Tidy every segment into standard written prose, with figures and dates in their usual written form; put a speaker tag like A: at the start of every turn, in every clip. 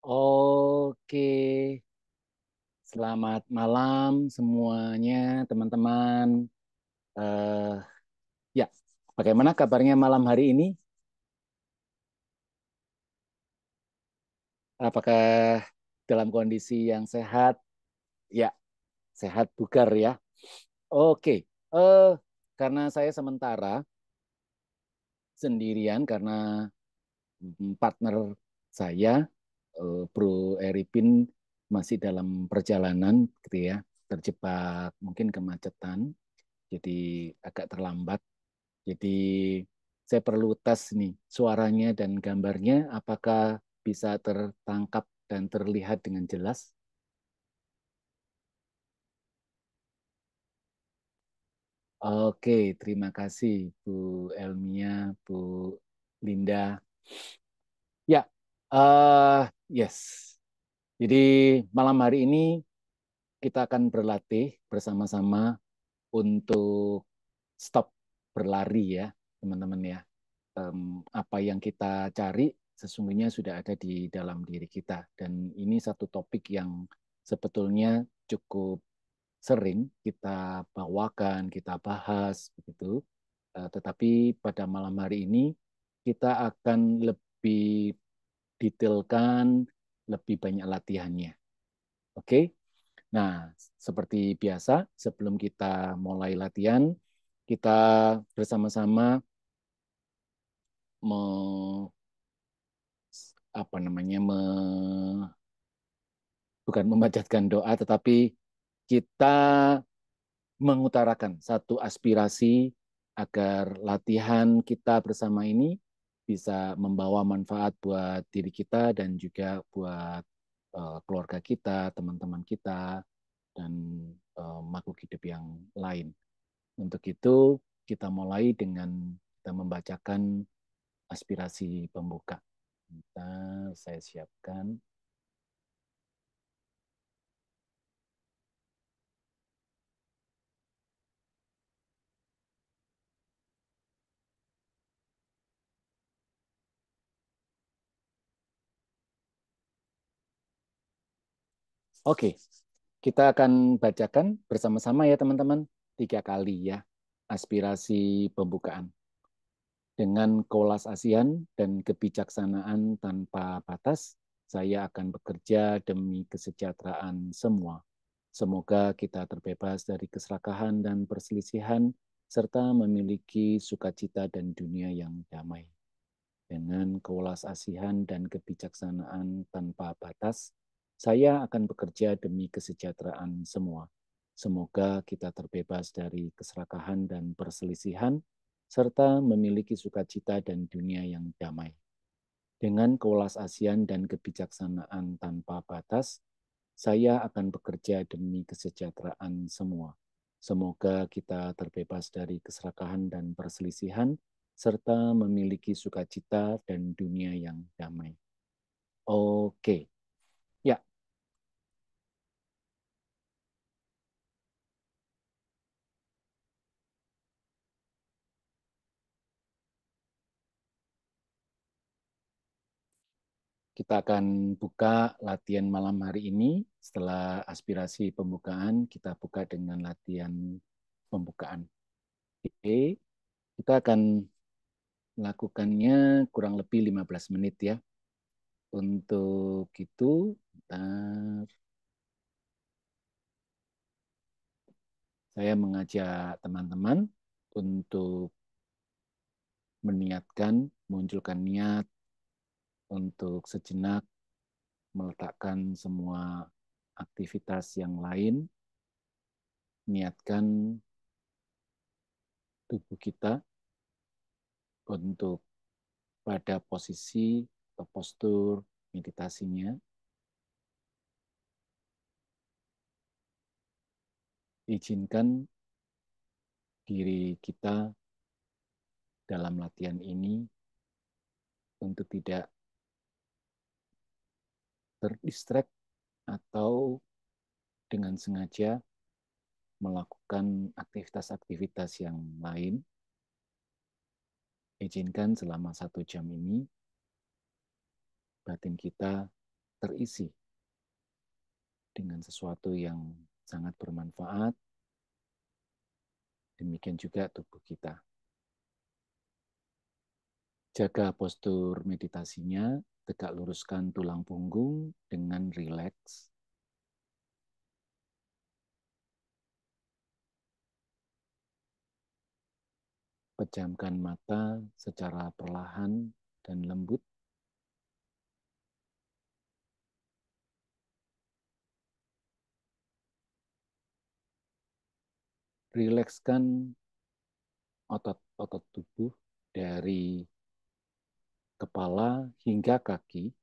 A: Oke, selamat malam semuanya, teman-teman. Eh, ya, bagaimana kabarnya malam hari ini? Apakah dalam kondisi yang sehat? Ya, sehat bugar ya. Oke, eh, karena saya sementara sendirian karena partner saya, Bro Eripin masih dalam perjalanan, gitu ya, terjebak mungkin kemacetan, jadi agak terlambat. Jadi saya perlu tes nih suaranya dan gambarnya apakah bisa tertangkap dan terlihat dengan jelas. Oke, terima kasih Bu Elmia, Bu Linda. Ya, yes. Jadi malam hari ini kita akan berlatih bersama-sama untuk stop berlari ya, teman-teman ya. Apa yang kita cari sesungguhnya sudah ada di dalam diri kita. Dan ini satu topik yang sebetulnya cukup sering kita bawakan, kita bahas, begitu. Tetapi pada malam hari ini kita akan lebih detailkan, lebih banyak latihannya. Oke? Nah, seperti biasa, sebelum kita mulai latihan, kita bersama-sama me, apa namanya bukan memanjatkan doa, tetapi kita mengutarakan satu aspirasi agar latihan kita bersama ini bisa membawa manfaat buat diri kita dan juga buat keluarga kita, teman-teman kita, dan makhluk hidup yang lain. Untuk itu, kita mulai dengan kita membacakan aspirasi pembuka. Bentar, saya siapkan. Oke, kita akan bacakan bersama-sama ya teman-teman, 3 kali ya, aspirasi pembukaan. Dengan kewelas-asian dan kebijaksanaan tanpa batas, saya akan bekerja demi kesejahteraan semua. Semoga kita terbebas dari keserakahan dan perselisihan, serta memiliki sukacita dan dunia yang damai. Dengan kewelas-asihan dan kebijaksanaan tanpa batas, saya akan bekerja demi kesejahteraan semua. Semoga kita terbebas dari keserakahan dan perselisihan, serta memiliki sukacita dan dunia yang damai. Dengan kewelas-asian dan kebijaksanaan tanpa batas, saya akan bekerja demi kesejahteraan semua. Semoga kita terbebas dari keserakahan dan perselisihan, serta memiliki sukacita dan dunia yang damai. Oke, ya, kita akan buka latihan malam hari ini. Setelah aspirasi pembukaan, kita buka dengan latihan pembukaan. Oke, kita akan melakukannya kurang lebih 15 menit ya. Untuk itu, bentar, saya mengajak teman-teman untuk meniatkan, munculkan niat untuk sejenak meletakkan semua aktivitas yang lain, niatkan tubuh kita untuk pada posisi atau postur meditasinya. Izinkan diri kita dalam latihan ini untuk tidak terdistract atau dengan sengaja melakukan aktivitas-aktivitas yang lain. Izinkan selama 1 jam ini batin kita terisi dengan sesuatu yang sangat bermanfaat. Demikian juga tubuh kita. Jaga postur meditasinya, tegak luruskan tulang punggung dengan rileks. Pejamkan mata secara perlahan dan lembut. Rilekskan otot-otot tubuh dari kepala hingga kaki.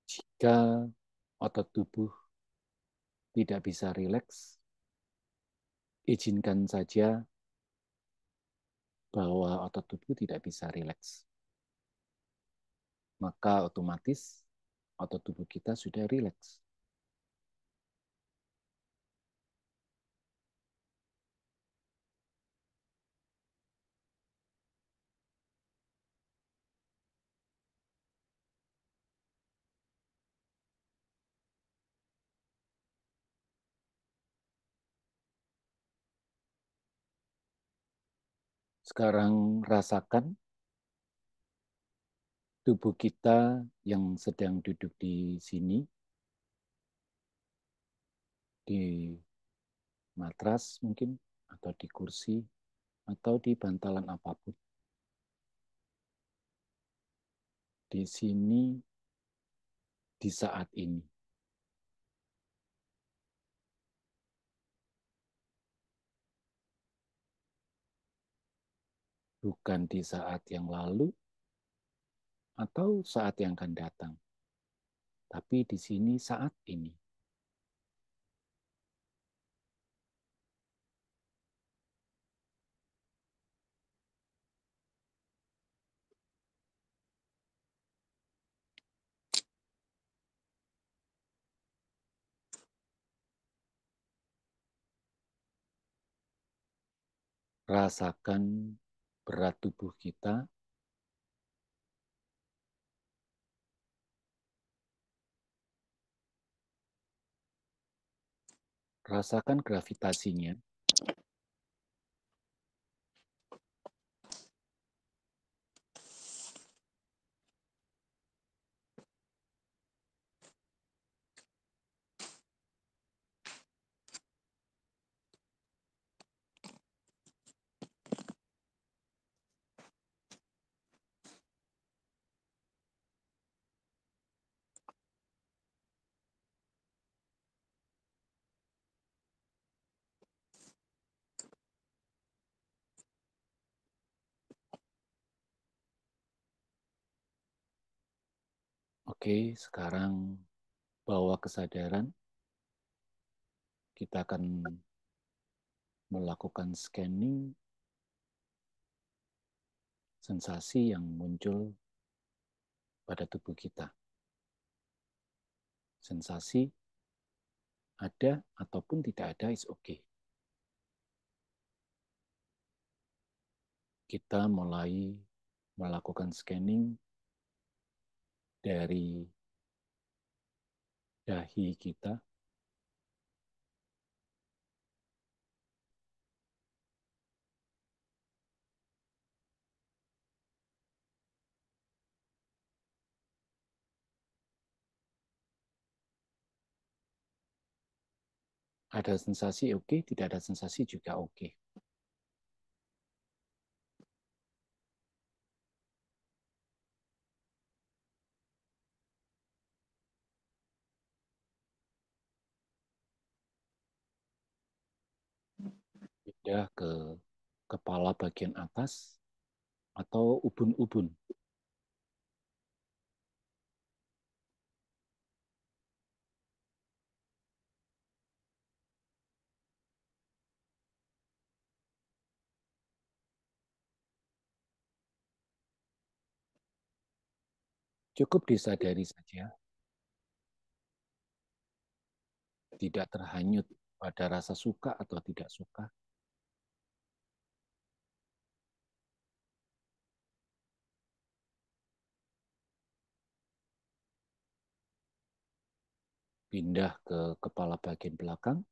A: Jika otot tubuh tidak bisa rileks, izinkan saja bahwa otot tubuh tidak bisa rileks. Maka otomatis otot tubuh kita sudah rileks. Sekarang rasakan tubuh kita yang sedang duduk di sini, di matras mungkin, atau di kursi, atau di bantalan apapun. Di sini, di saat ini. Bukan di saat yang lalu, atau saat yang akan datang. Tapi di sini saat ini. Rasakan berat tubuh kita. Rasakan gravitasinya. Oke, sekarang bawa kesadaran. Kita akan melakukan scanning sensasi yang muncul pada tubuh kita. Sensasi ada ataupun tidak ada is okay. Kita mulai melakukan scanning dari dahi kita, ada sensasi oke, tidak ada sensasi juga oke. Pindah ke kepala bagian atas atau ubun-ubun. Cukup disadari saja, tidak terhanyut pada rasa suka atau tidak suka. Pindah ke kepala bagian belakang,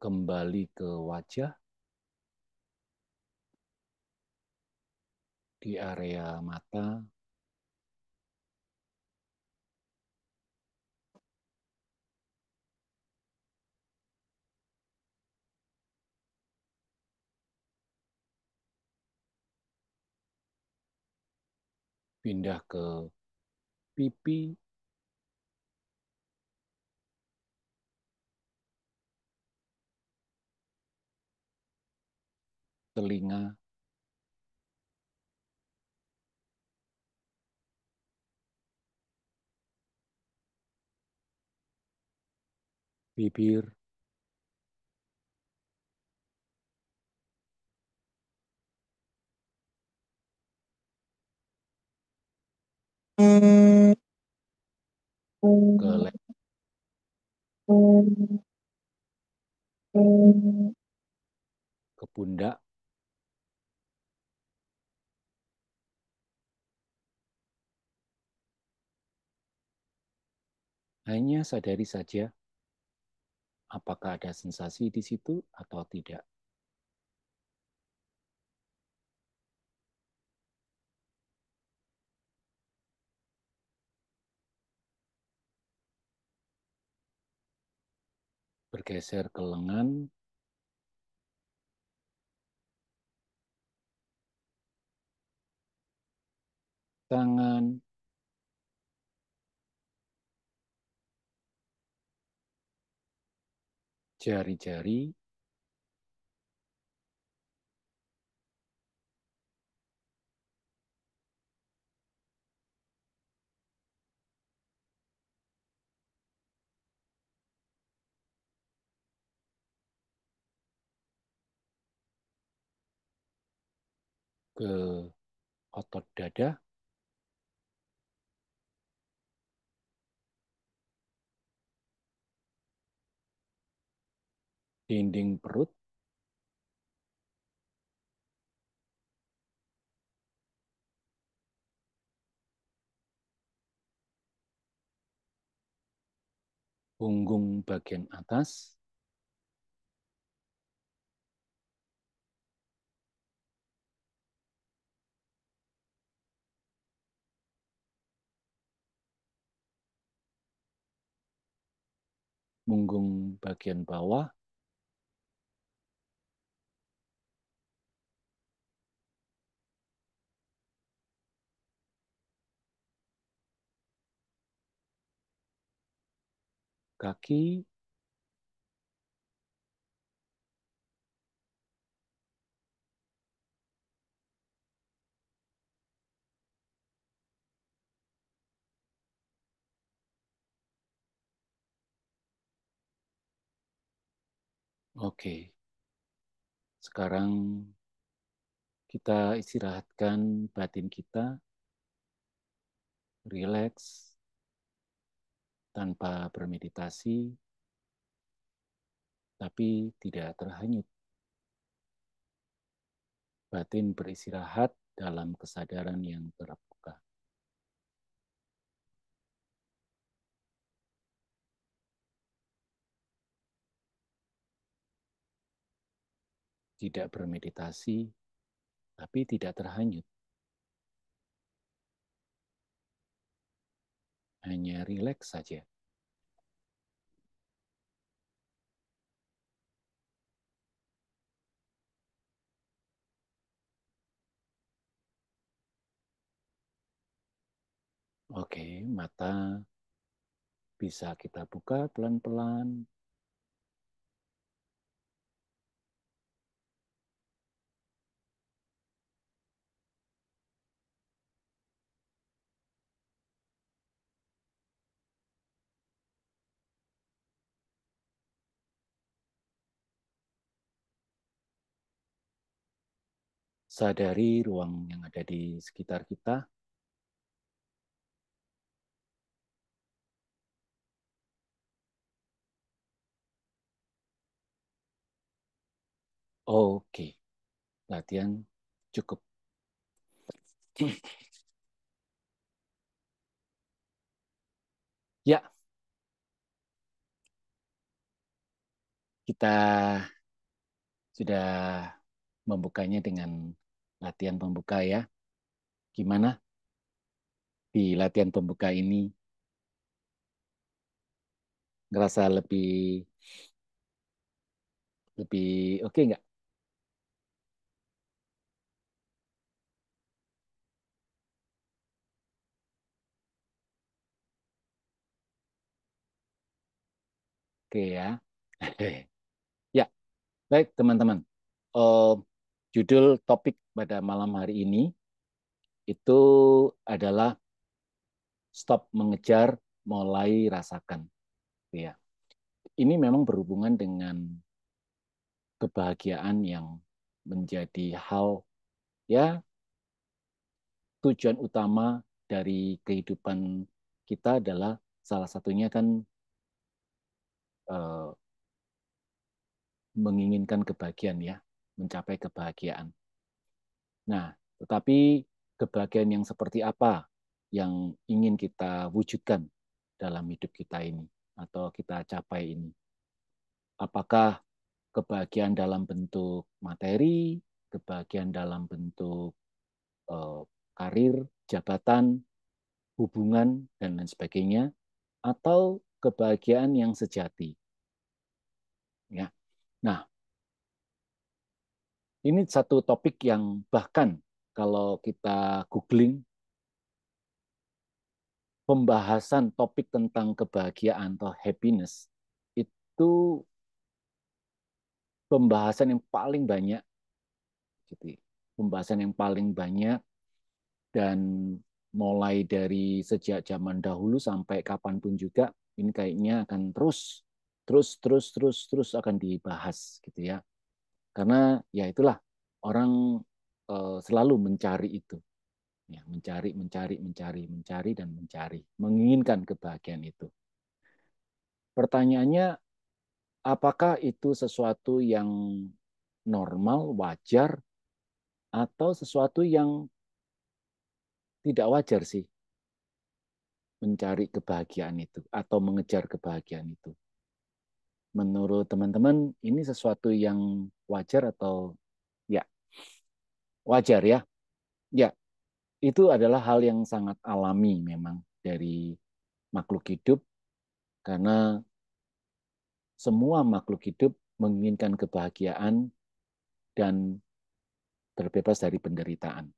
A: kembali ke wajah, di area mata, pindah ke pipi, telinga, bibir, ke ke pundak, hanya sadari saja apakah ada sensasi di situ atau tidak. Bergeser ke lengan, tangan, jari-jari, ke otot dada, dinding perut, punggung bagian atas, punggung bagian bawah, kaki, oke. Sekarang kita istirahatkan batin kita, rileks, tanpa bermeditasi, tapi tidak terhanyut. Batin beristirahat dalam kesadaran yang terbuka. Tidak bermeditasi, tapi tidak terhanyut. Hanya rileks saja. Oke, mata bisa kita buka pelan-pelan. Sadari ruang yang ada di sekitar kita. Oke, latihan cukup. Ya, kita sudah membukanya dengan latihan pembuka ya. Gimana di latihan pembuka ini ngerasa lebih lebih oke nggak? Oke ya. Ya, baik teman-teman. Eh, Judul topik pada malam hari ini itu adalah stop mengejar, mulai rasakan. Ya, ini memang berhubungan dengan kebahagiaan yang menjadi hal ya tujuan utama dari kehidupan kita adalah salah satunya kan eh, menginginkan kebahagiaan ya, mencapai kebahagiaan. Nah, tetapi kebahagiaan yang seperti apa yang ingin kita wujudkan dalam hidup kita ini atau kita capai ini? Apakah kebahagiaan dalam bentuk materi, kebahagiaan dalam bentuk eh, karir, jabatan, hubungan, dan lain sebagainya, atau kebahagiaan yang sejati? Ya. Nah, ini satu topik yang bahkan kalau kita googling pembahasan topik tentang kebahagiaan atau happiness itu pembahasan yang paling banyak, gitu. Pembahasan yang paling banyak dan mulai dari sejak zaman dahulu sampai kapanpun juga ini kayaknya akan terus akan dibahas gitu ya. Karena ya itulah orang selalu mencari itu, ya, mencari dan mencari, menginginkan kebahagiaan itu. Pertanyaannya, apakah itu sesuatu yang normal, wajar, atau sesuatu yang tidak wajar sih mencari kebahagiaan itu atau mengejar kebahagiaan itu? Menurut teman-teman, ini sesuatu yang wajar atau ya wajar ya? Ya, itu adalah hal yang sangat alami memang dari makhluk hidup karena semua makhluk hidup menginginkan kebahagiaan dan terbebas dari penderitaan.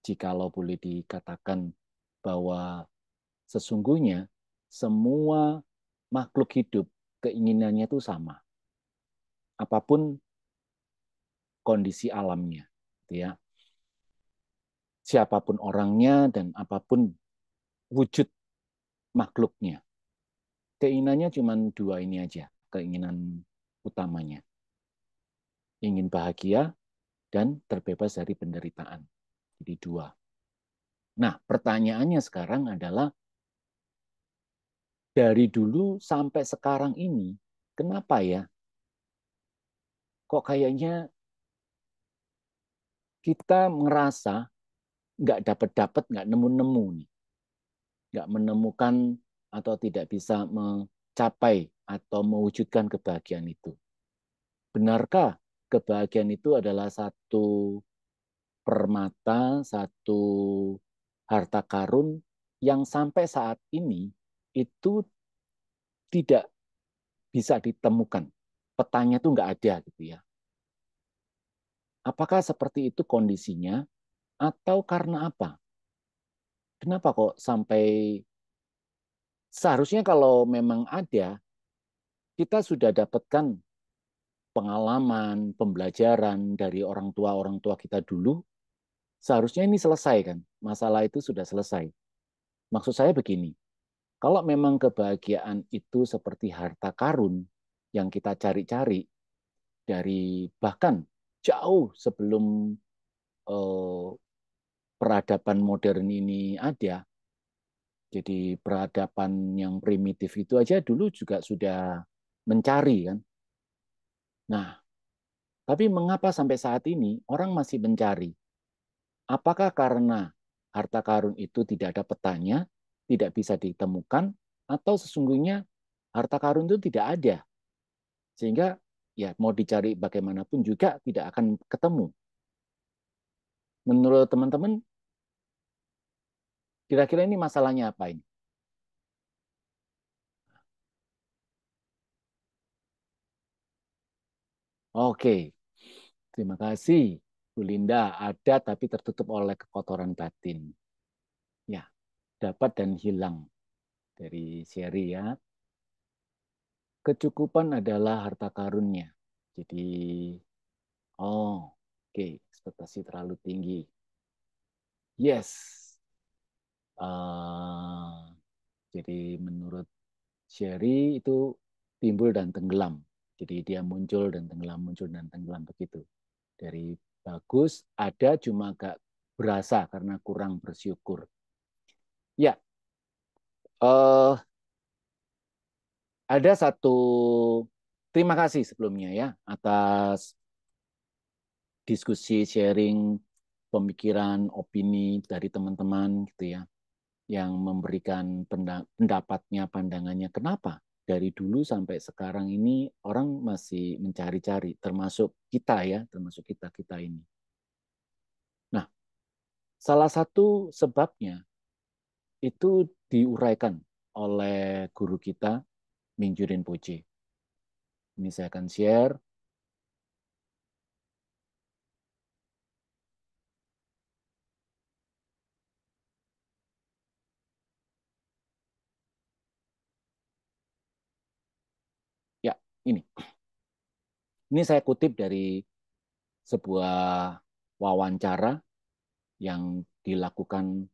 A: Jikalau boleh dikatakan bahwa sesungguhnya semua makhluk hidup keinginannya itu sama, apapun kondisi alamnya, gitu ya. Siapapun orangnya dan apapun wujud makhluknya, keinginannya cuma dua ini aja, keinginan utamanya, ingin bahagia dan terbebas dari penderitaan. Jadi dua. Nah, pertanyaannya sekarang adalah dari dulu sampai sekarang ini, kenapa ya? Kok kayaknya kita ngerasa nggak dapat-dapat, nggak nemu-nemu nih, nggak menemukan atau tidak bisa mencapai atau mewujudkan kebahagiaan itu. Benarkah kebahagiaan itu adalah satu permata, satu harta karun yang sampai saat ini itu tidak bisa ditemukan. Petanya itu nggak ada gitu ya. Apakah seperti itu kondisinya atau karena apa? Kenapa kok sampai seharusnya kalau memang ada, kita sudah dapatkan pengalaman, pembelajaran dari orang tua kita dulu, seharusnya ini selesai kan? Masalah itu sudah selesai. Maksud saya begini, kalau memang kebahagiaan itu seperti harta karun yang kita cari-cari dari bahkan jauh sebelum eh, peradaban modern ini ada, jadi peradaban yang primitif itu aja dulu juga sudah mencari kan. Nah, tapi mengapa sampai saat ini orang masih mencari? Apakah karena harta karun itu tidak ada petanya, tidak bisa ditemukan, atau sesungguhnya harta karun itu tidak ada, sehingga ya mau dicari bagaimanapun juga tidak akan ketemu. Menurut teman-teman, kira-kira ini masalahnya apa ini? Oke, terima kasih, Bu Linda. Ada tapi tertutup oleh kekotoran batin. Ya, dapat dan hilang dari Sherry ya. Kecukupan adalah harta karunnya. Jadi, oh, oke, ekspektasi terlalu tinggi. Yes. Uh, jadi menurut Sherry itu timbul dan tenggelam. Jadi dia muncul dan tenggelam begitu. Dari bagus ada cuma agak berasa karena kurang bersyukur. Ya, ada satu terima kasih sebelumnya ya atas diskusi sharing pemikiran opini dari teman-teman gitu ya yang memberikan pendapatnya pandangannya kenapa dari dulu sampai sekarang ini orang masih mencari-cari termasuk kita ya termasuk kita kita ini. Nah, salah satu sebabnya itu diuraikan oleh guru kita Mingyurin Poche. Ini saya akan share. Ya, ini. Ini saya kutip dari sebuah wawancara yang dilakukan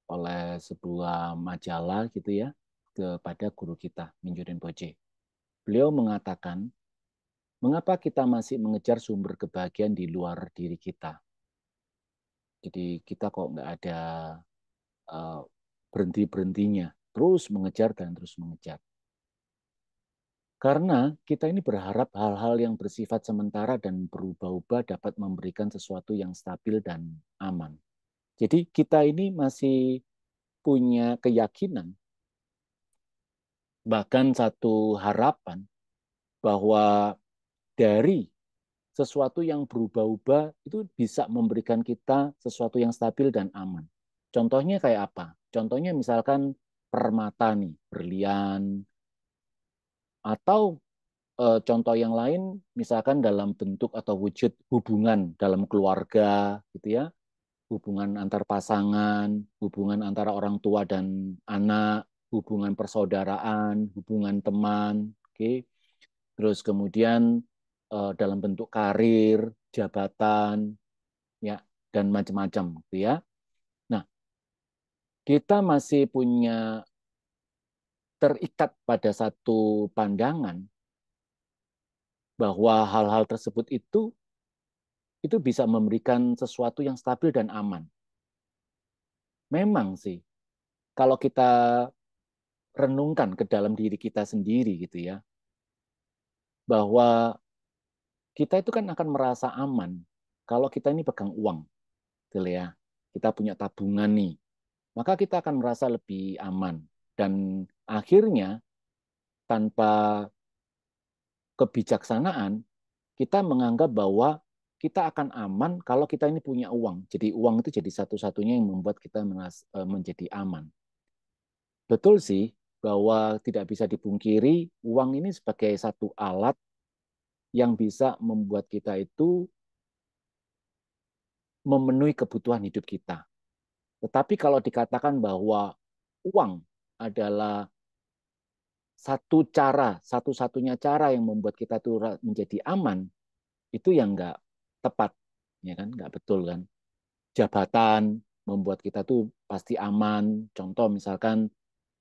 A: oleh sebuah majalah gitu ya kepada guru kita Minjurin Poche. Beliau mengatakan, mengapa kita masih mengejar sumber kebahagiaan di luar diri kita? Jadi kita kok nggak ada berhenti-berhentinya, terus mengejar dan terus mengejar. Karena kita ini berharap hal-hal yang bersifat sementara dan berubah-ubah dapat memberikan sesuatu yang stabil dan aman. Jadi kita ini masih punya keyakinan, bahkan satu harapan bahwa dari sesuatu yang berubah-ubah itu bisa memberikan kita sesuatu yang stabil dan aman. Contohnya kayak apa? Contohnya misalkan permata nih, berlian, atau contoh yang lain misalkan dalam bentuk atau wujud hubungan dalam keluarga gitu ya, hubungan antar pasangan, hubungan antara orang tua dan anak, hubungan persaudaraan, hubungan teman, oke. Okay? Terus kemudian dalam bentuk karir, jabatan, ya dan macam-macam, gitu ya. Nah, kita masih punya terikat pada satu pandangan bahwa hal-hal tersebut itu bisa memberikan sesuatu yang stabil dan aman. Memang sih, kalau kita renungkan ke dalam diri kita sendiri gitu ya, bahwa kita itu kan akan merasa aman kalau kita ini pegang uang, gitu ya. Kita punya tabungan nih, maka kita akan merasa lebih aman. Dan akhirnya tanpa kebijaksanaan, kita menganggap bahwa kita akan aman kalau kita ini punya uang. Jadi uang itu jadi satu-satunya yang membuat kita menjadi aman. Betul sih bahwa tidak bisa dipungkiri uang ini sebagai satu alat yang bisa membuat kita itu memenuhi kebutuhan hidup kita. Tetapi kalau dikatakan bahwa uang adalah satu-satunya cara yang membuat kita tuh menjadi aman, itu yang nggak tepat, ya kan? Nggak betul kan? Jabatan membuat kita tuh pasti aman. Contoh misalkan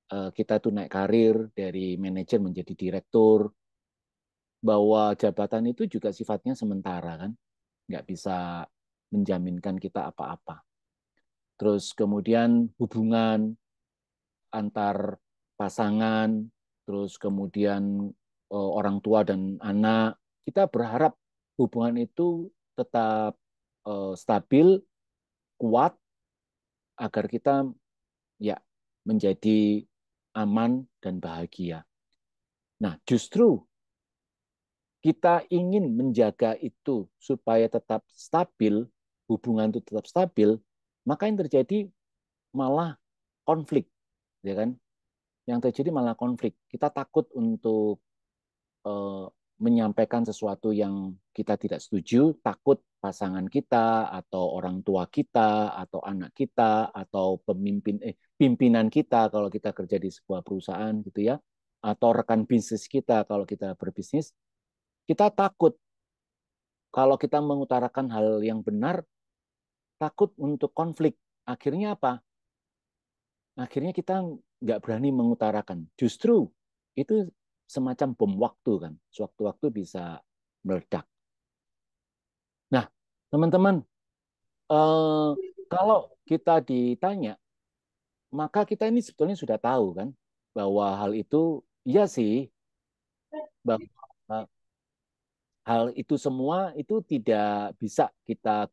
A: kita tuh naik karir dari manajer menjadi direktur, bahwa jabatan itu juga sifatnya sementara kan, nggak bisa. menjaminkan kita apa-apa. Terus kemudian hubungan antar pasangan, terus kemudian orang tua dan anak, kita berharap hubungan itu tetap stabil, kuat, agar kita ya menjadi aman dan bahagia. Nah, justru kita ingin menjaga itu supaya tetap stabil, hubungan itu tetap stabil, maka yang terjadi malah konflik, ya kan? Yang terjadi malah konflik. Kita takut untuk menyampaikan sesuatu yang kita tidak setuju, takut pasangan kita atau orang tua kita atau anak kita atau pimpinan kita kalau kita kerja di sebuah perusahaan gitu ya, atau rekan bisnis kita kalau kita berbisnis, kita takut kalau kita mengutarakan hal yang benar, takut untuk konflik. Akhirnya apa? Akhirnya kita nggak berani mengutarakan. Justru itu semacam bom waktu kan. Sewaktu-waktu bisa meledak. Nah, teman-teman, eh, kalau kita ditanya, maka kita ini sebetulnya sudah tahu kan bahwa hal itu iya sih, bahwa hal itu semua itu tidak bisa kita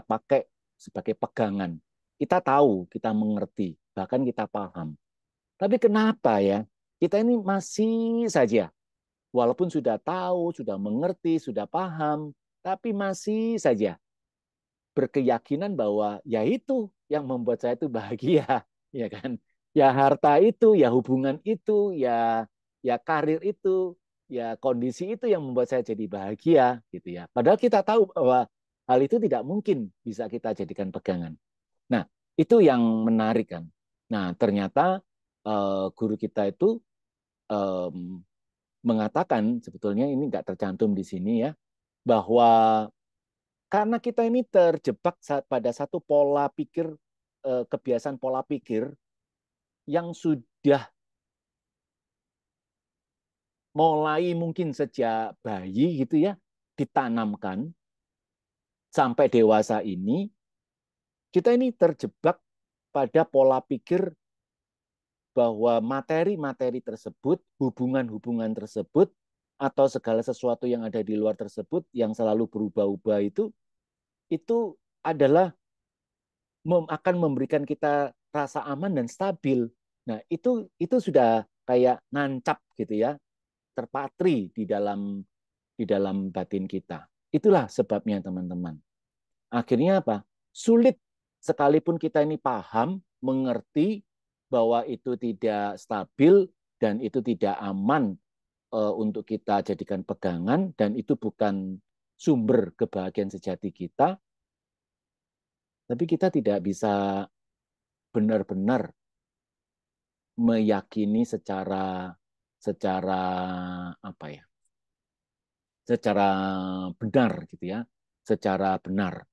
A: pakai sebagai pegangan. Kita tahu, kita mengerti, bahkan kita paham. Tapi kenapa ya? Kita ini masih saja, walaupun sudah tahu, sudah mengerti, sudah paham, tapi masih saja berkeyakinan bahwa ya itu yang membuat saya itu bahagia, ya kan? Ya harta itu, ya hubungan itu, ya karir itu, ya kondisi itu yang membuat saya jadi bahagia, gitu ya. Padahal kita tahu bahwa hal itu tidak mungkin bisa kita jadikan pegangan. Nah, itu yang menarik kan. Nah, ternyata guru kita itu um, mengatakan sebetulnya ini nggak tercantum di sini ya, bahwa karena kita ini terjebak pada satu pola pikir, kebiasaan pola pikir yang sudah mulai mungkin sejak bayi gitu ya, ditanamkan sampai dewasa ini, kita ini terjebak pada pola pikir bahwa materi-materi tersebut, hubungan-hubungan tersebut, atau segala sesuatu yang ada di luar tersebut yang selalu berubah-ubah itu adalah akan memberikan kita rasa aman dan stabil. Nah, itu sudah kayak ngancap gitu ya, terpatri di dalam batin kita. Itulah sebabnya teman-teman. Akhirnya apa? Sulit sekalipun kita ini paham, mengerti bahwa itu tidak stabil dan itu tidak aman untuk kita jadikan pegangan dan itu bukan sumber kebahagiaan sejati kita, tapi kita tidak bisa benar-benar meyakini secara secara apa ya? Secara benar gitu ya. Secara benar.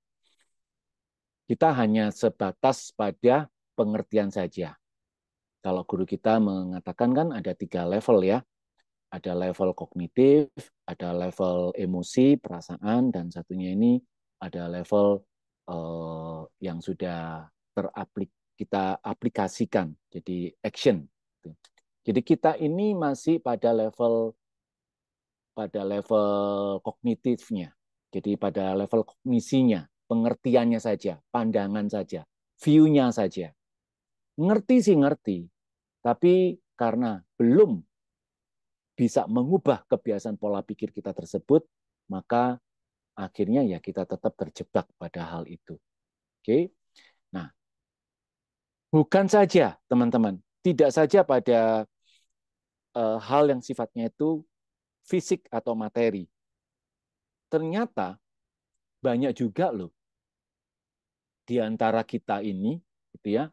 A: Kita hanya sebatas pada pengertian saja. Kalau guru kita mengatakan kan ada 3 level ya. Ada level kognitif, ada level emosi, perasaan, dan satunya ini ada level yang sudah kita aplikasikan, jadi action. Jadi kita ini masih pada level kognitifnya, jadi pada level kognisinya, pengertiannya saja, pandangan saja, view-nya saja. Ngerti sih ngerti, tapi karena belum bisa mengubah kebiasaan pola pikir kita tersebut, maka akhirnya ya kita tetap terjebak pada hal itu. Oke. Nah, bukan saja teman-teman, tidak saja pada hal yang sifatnya itu fisik atau materi. Ternyata banyak juga loh di antara kita ini gitu ya,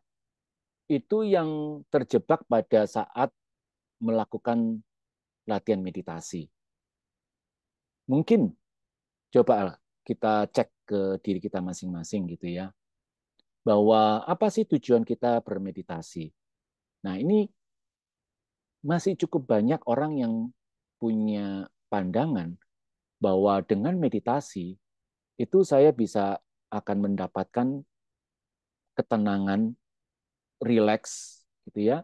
A: itu yang terjebak pada saat melakukan latihan meditasi. Mungkin coba kita cek ke diri kita masing-masing gitu ya, bahwa apa sih tujuan kita bermeditasi. Nah, ini masih cukup banyak orang yang punya pandangan bahwa dengan meditasi itu saya bisa akan mendapatkan ketenangan, rileks, gitu ya.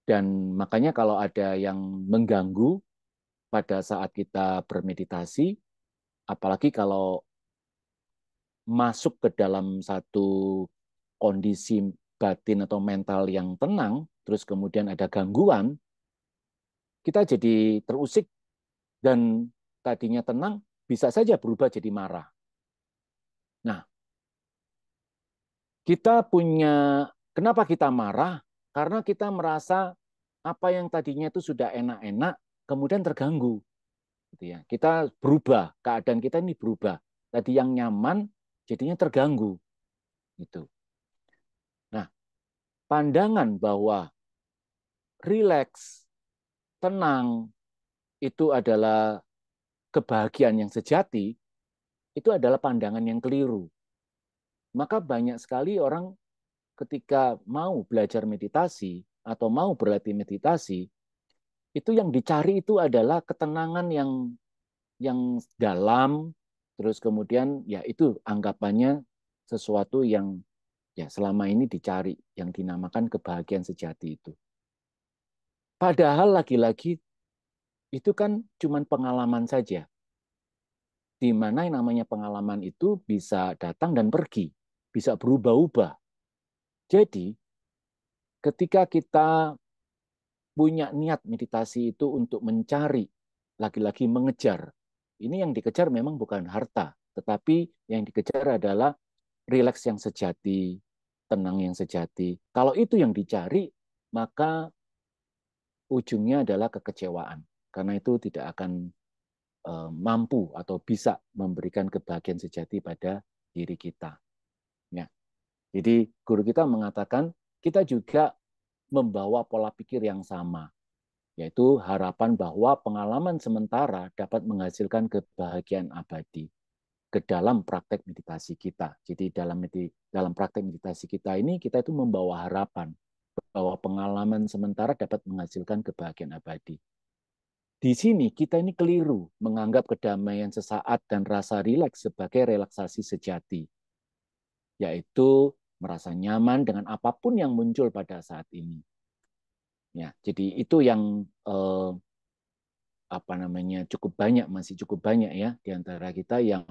A: Dan makanya kalau ada yang mengganggu pada saat kita bermeditasi, apalagi kalau masuk ke dalam satu kondisi batin atau mental yang tenang, terus kemudian ada gangguan, kita jadi terusik dan tadinya tenang bisa saja berubah jadi marah. Nah, kita punya, kenapa kita marah? Karena kita merasa apa yang tadinya itu sudah enak-enak, kemudian terganggu. Gitu ya. Kita berubah, keadaan kita ini berubah. Tadi yang nyaman, jadinya terganggu. Gitu. Nah, pandangan bahwa rileks, tenang, itu adalah kebahagiaan yang sejati, itu adalah pandangan yang keliru. Maka banyak sekali orang ketika mau belajar meditasi atau mau berlatih meditasi, itu yang dicari itu adalah ketenangan yang dalam, terus kemudian ya itu anggapannya sesuatu yang ya selama ini dicari, yang dinamakan kebahagiaan sejati itu. Padahal lagi-lagi itu kan cuma pengalaman saja, di mana yang namanya pengalaman itu bisa datang dan pergi, bisa berubah-ubah. Jadi ketika kita punya niat meditasi itu untuk mencari, lagi-lagi mengejar. Ini yang dikejar memang bukan harta, tetapi yang dikejar adalah rileks yang sejati, tenang yang sejati. Kalau itu yang dicari, maka ujungnya adalah kekecewaan. Karena itu tidak akan mampu atau bisa memberikan kebahagiaan sejati pada diri kita. Ya. Jadi guru kita mengatakan kita juga membawa pola pikir yang sama, yaitu harapan bahwa pengalaman sementara dapat menghasilkan kebahagiaan abadi ke dalam praktek meditasi kita. Jadi dalam praktek meditasi kita ini kita itu membawa harapan bahwa pengalaman sementara dapat menghasilkan kebahagiaan abadi. Di sini kita ini keliru menganggap kedamaian sesaat dan rasa rileks sebagai relaksasi sejati, yaitu merasa nyaman dengan apapun yang muncul pada saat ini. Ya, jadi itu yang apa namanya masih cukup banyak ya di antara kita yang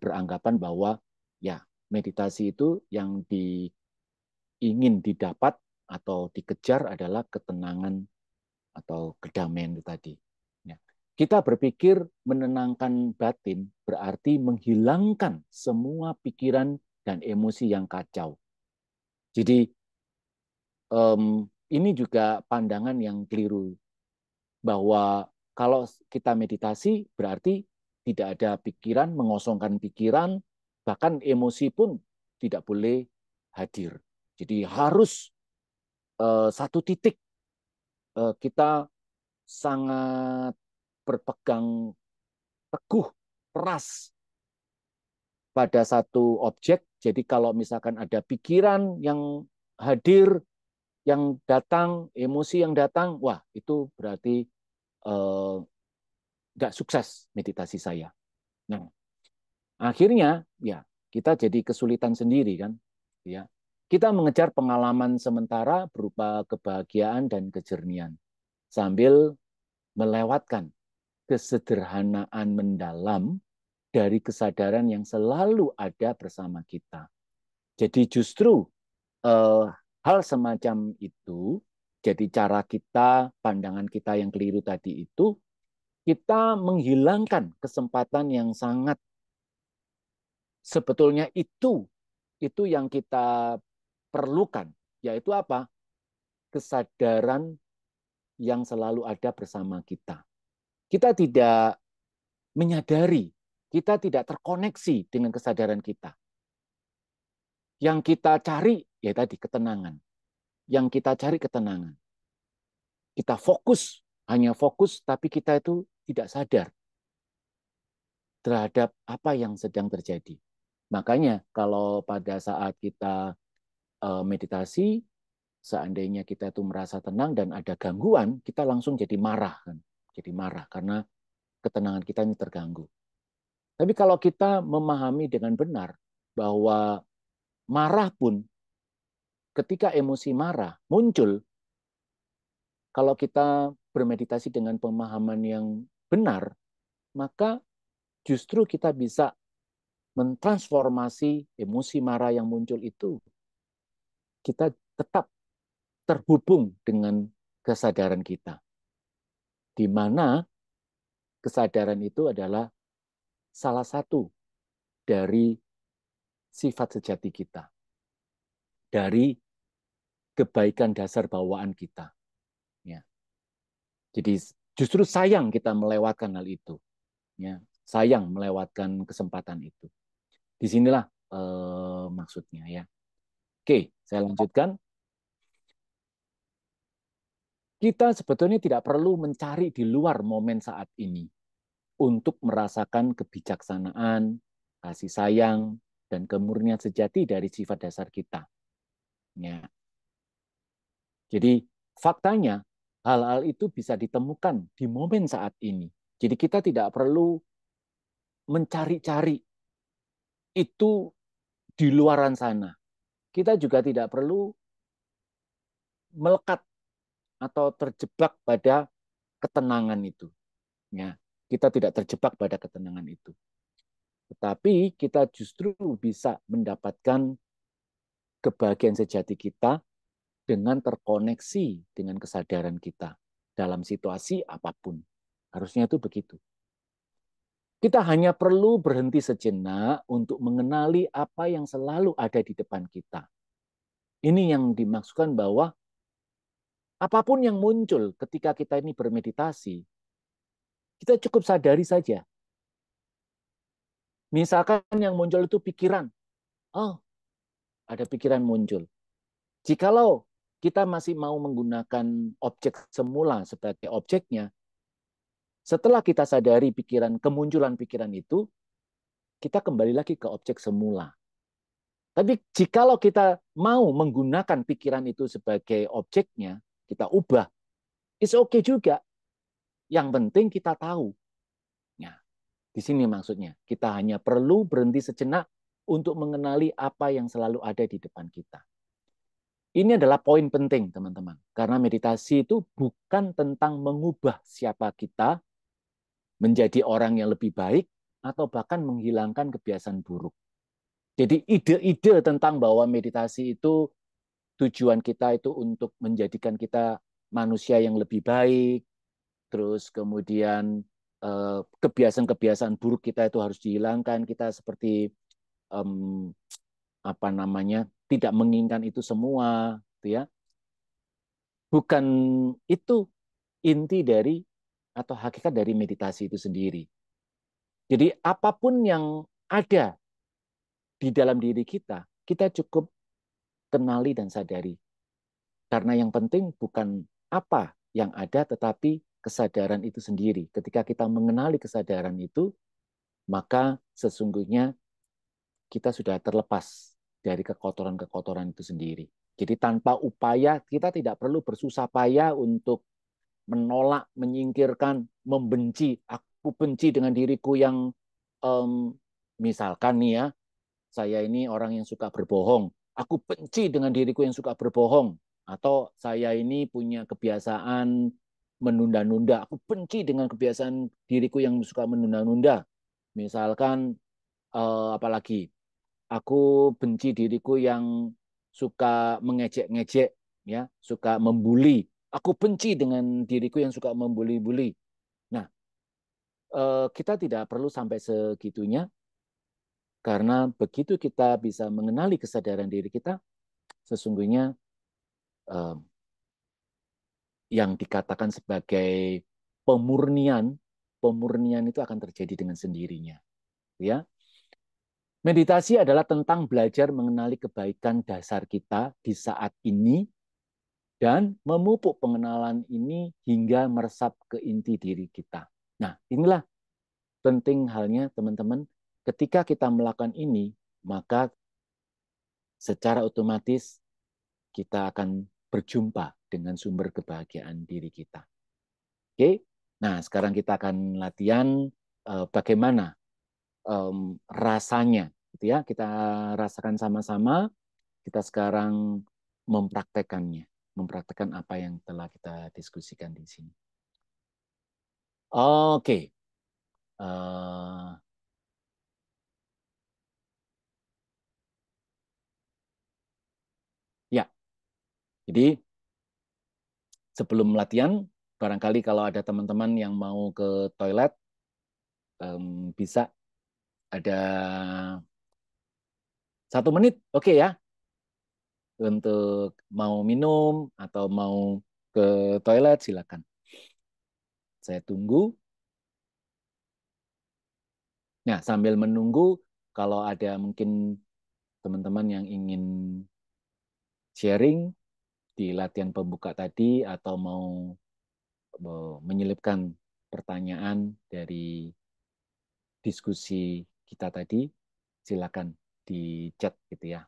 A: beranggapan bahwa ya meditasi itu yang ingin didapat atau dikejar adalah ketenangan atau kedamaian itu tadi. Ya. Kita berpikir menenangkan batin berarti menghilangkan semua pikiran dan emosi yang kacau. Jadi ini juga pandangan yang keliru bahwa kalau kita meditasi berarti tidak ada pikiran, mengosongkan pikiran, bahkan emosi pun tidak boleh hadir. Jadi harus satu titik kita sangat berpegang teguh, keras pada satu objek. Jadi kalau misalkan ada pikiran yang hadir, yang datang, emosi yang datang, wah itu berarti nggak sukses meditasi saya. Nah, akhirnya ya kita jadi kesulitan sendiri kan, ya. Kita mengejar pengalaman sementara berupa kebahagiaan dan kejernihan sambil melewatkan kesederhanaan mendalam dari kesadaran yang selalu ada bersama kita. Jadi justru hal semacam itu, jadi cara kita, pandangan kita yang keliru tadi itu, kita menghilangkan kesempatan yang sangat sebetulnya itu yang kita perlukan, yaitu apa? Kesadaran yang selalu ada bersama kita. Kita tidak menyadari, kita tidak terkoneksi dengan kesadaran kita. Yang kita cari, ya tadi ketenangan. Yang kita cari ketenangan. Kita fokus, hanya fokus, tapi kita itu tidak sadar terhadap apa yang sedang terjadi. Makanya kalau pada saat kita meditasi, seandainya kita itu merasa tenang dan ada gangguan, kita langsung jadi marah kan, jadi marah karena ketenangan kita ini terganggu. Tapi kalau kita memahami dengan benar bahwa marah pun ketika emosi marah muncul, kalau kita bermeditasi dengan pemahaman yang benar, maka justru kita bisa mentransformasi emosi marah yang muncul itu. Kita tetap terhubung dengan kesadaran kita, di mana kesadaran itu adalah salah satu dari sifat sejati kita, dari kebaikan dasar bawaan kita. Ya. Jadi justru sayang kita melewatkan hal itu. Ya. Sayang melewatkan kesempatan itu. Disinilah maksudnya ya. Oke, saya lanjutkan. Kita sebetulnya tidak perlu mencari di luar momen saat ini untuk merasakan kebijaksanaan, kasih sayang, dan kemurnian sejati dari sifat dasar kita. Ya. Jadi faktanya hal-hal itu bisa ditemukan di momen saat ini. Jadi kita tidak perlu mencari-cari itu di luaran sana. Kita juga tidak perlu melekat atau terjebak pada ketenangan itu. Ya, kita tidak terjebak pada ketenangan itu. Tetapi kita justru bisa mendapatkan kebahagiaan sejati kita dengan terkoneksi dengan kesadaran kita dalam situasi apapun. Harusnya itu begitu. Kita hanya perlu berhenti sejenak untuk mengenali apa yang selalu ada di depan kita. Ini yang dimaksudkan bahwa apapun yang muncul ketika kita ini bermeditasi, kita cukup sadari saja. Misalkan yang muncul itu pikiran. Oh, ada pikiran muncul. Jikalau kita masih mau menggunakan objek semula sebagai objeknya, setelah kita sadari kemunculan pikiran itu, kita kembali lagi ke objek semula. Tapi jikalau kita mau menggunakan pikiran itu sebagai objeknya, kita ubah, it's okay juga. Yang penting kita tahu. Nah, di sini maksudnya, kita hanya perlu berhenti sejenak untuk mengenali apa yang selalu ada di depan kita. Ini adalah poin penting, teman-teman. Karena meditasi itu bukan tentang mengubah siapa kita menjadi orang yang lebih baik atau bahkan menghilangkan kebiasaan buruk. Jadi ide-ide tentang bahwa meditasi itu tujuan kita itu untuk menjadikan kita manusia yang lebih baik, terus kemudian kebiasaan-kebiasaan buruk kita itu harus dihilangkan, kita seperti um, apa namanya tidak menginginkan itu semua, gitu ya. Bukan itu inti dari atau hakikat dari meditasi itu sendiri. Jadi apapun yang ada di dalam diri kita, kita cukup kenali dan sadari. Karena yang penting bukan apa yang ada, tetapi kesadaran itu sendiri. Ketika kita mengenali kesadaran itu, maka sesungguhnya kita sudah terlepas dari kekotoran-kekotoran itu sendiri. Jadi tanpa upaya, kita tidak perlu bersusah payah untuk menolak, menyingkirkan, membenci. Aku benci dengan diriku yang, um, misalkan nih ya, saya ini orang yang suka berbohong. Aku benci dengan diriku yang suka berbohong. Atau saya ini punya kebiasaan menunda-nunda. Aku benci dengan kebiasaan diriku yang suka menunda-nunda. Misalkan, apalagi, aku benci diriku yang suka mengejek-ngejek, ya, suka membuli. Aku benci dengan diriku yang suka membuli-buli. Nah, kita tidak perlu sampai segitunya, karena begitu kita bisa mengenali kesadaran diri kita, sesungguhnya eh, yang dikatakan sebagai pemurnian, pemurnian itu akan terjadi dengan sendirinya. Ya, meditasi adalah tentang belajar mengenali kebaikan dasar kita di saat ini dan memupuk pengenalan ini hingga meresap ke inti diri kita. Nah, inilah penting halnya teman-teman. Ketika kita melakukan ini, maka secara otomatis kita akan berjumpa dengan sumber kebahagiaan diri kita. Oke, nah sekarang kita akan latihan bagaimana rasanya, gitu ya. Kita rasakan sama-sama. Kita sekarang mempraktekannya, mempraktekkan apa yang telah kita diskusikan di sini. Oke, uh, ya. Jadi sebelum latihan, barangkali kalau ada teman-teman yang mau ke toilet, bisa ada 1 menit, oke ya, untuk mau minum atau mau ke toilet, silakan. Saya tunggu. Nah, sambil menunggu, kalau ada mungkin teman-teman yang ingin sharing di latihan pembuka tadi atau mau menyelipkan pertanyaan dari diskusi kita tadi, silakan di chat gitu ya.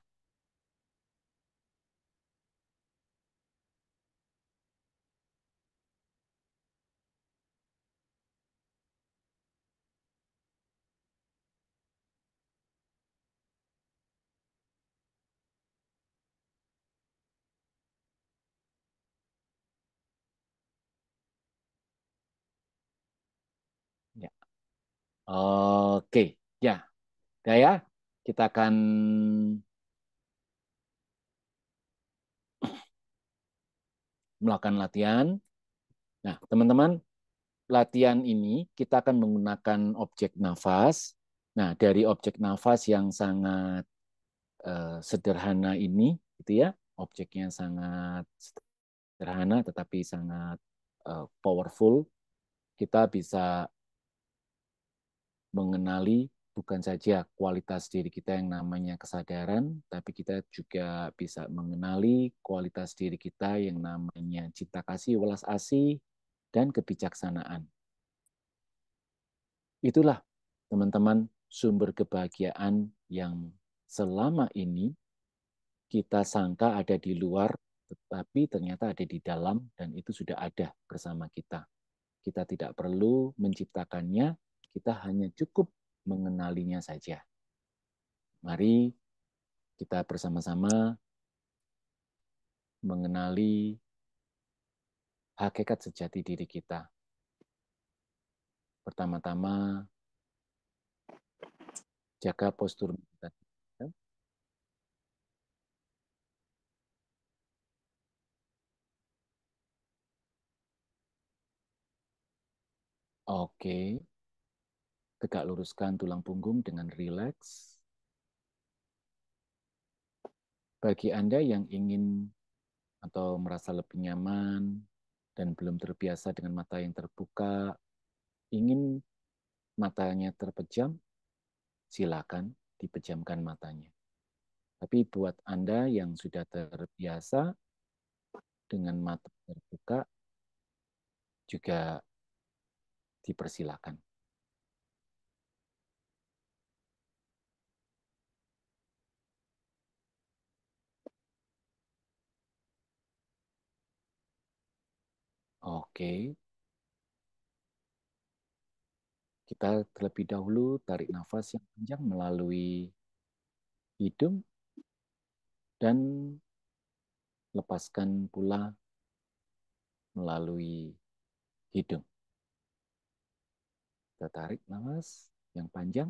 A: Ya. Oke, ya, ya, kita akan melakukan latihan. Nah, teman-teman, latihan ini kita akan menggunakan objek nafas. Nah, dari objek nafas yang sangat sederhana ini, gitu ya, objeknya sangat sederhana tetapi sangat powerful. Kita bisa mengenali bukan saja kualitas diri kita yang namanya kesadaran, tapi kita juga bisa mengenali kualitas diri kita yang namanya cinta kasih, welas asih, dan kebijaksanaan. Itulah, teman-teman, sumber kebahagiaan yang selama ini kita sangka ada di luar, tetapi ternyata ada di dalam, dan itu sudah ada bersama kita. Kita tidak perlu menciptakannya, kita hanya cukup mengenalinya saja. Mari kita bersama-sama mengenali hakikat sejati diri kita. Pertama-tama, jaga postur kita. Oke, tegak luruskan tulang punggung dengan rileks. Bagi Anda yang ingin atau merasa lebih nyaman dan belum terbiasa dengan mata yang terbuka, ingin matanya terpejam, silakan dipejamkan matanya. Tapi buat Anda yang sudah terbiasa dengan mata terbuka, juga dipersilakan. Oke, kita terlebih dahulu tarik nafas yang panjang melalui hidung dan lepaskan pula melalui hidung. Kita tarik nafas yang panjang.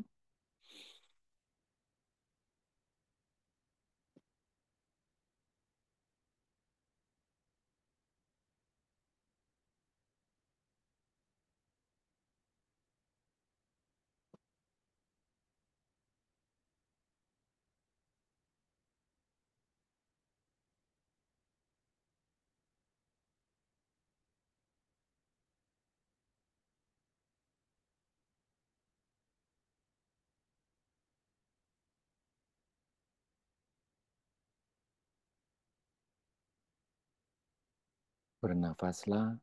A: Bernafaslah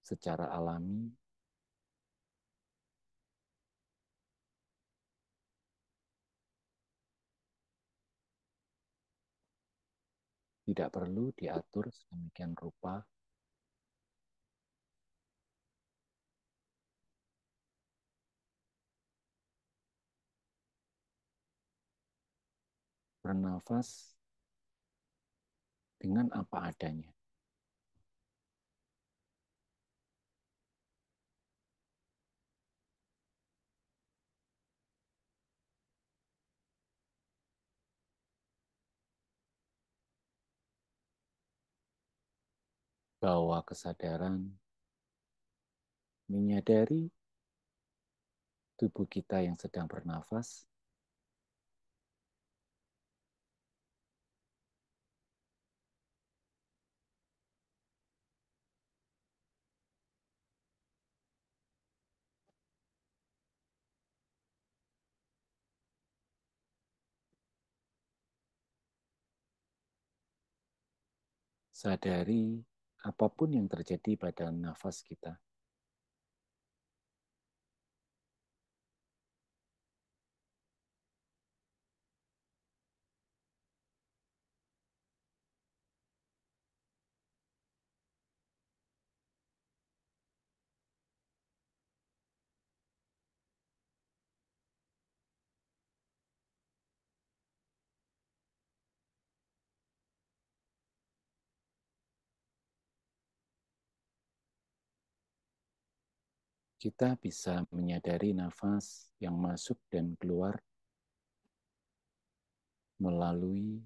A: secara alami. Tidak perlu diatur sedemikian rupa. bernafas dengan apa adanya. Bawa kesadaran, menyadari tubuh kita yang sedang bernafas, sadari apapun yang terjadi pada nafas kita. Kita bisa menyadari nafas yang masuk dan keluar melalui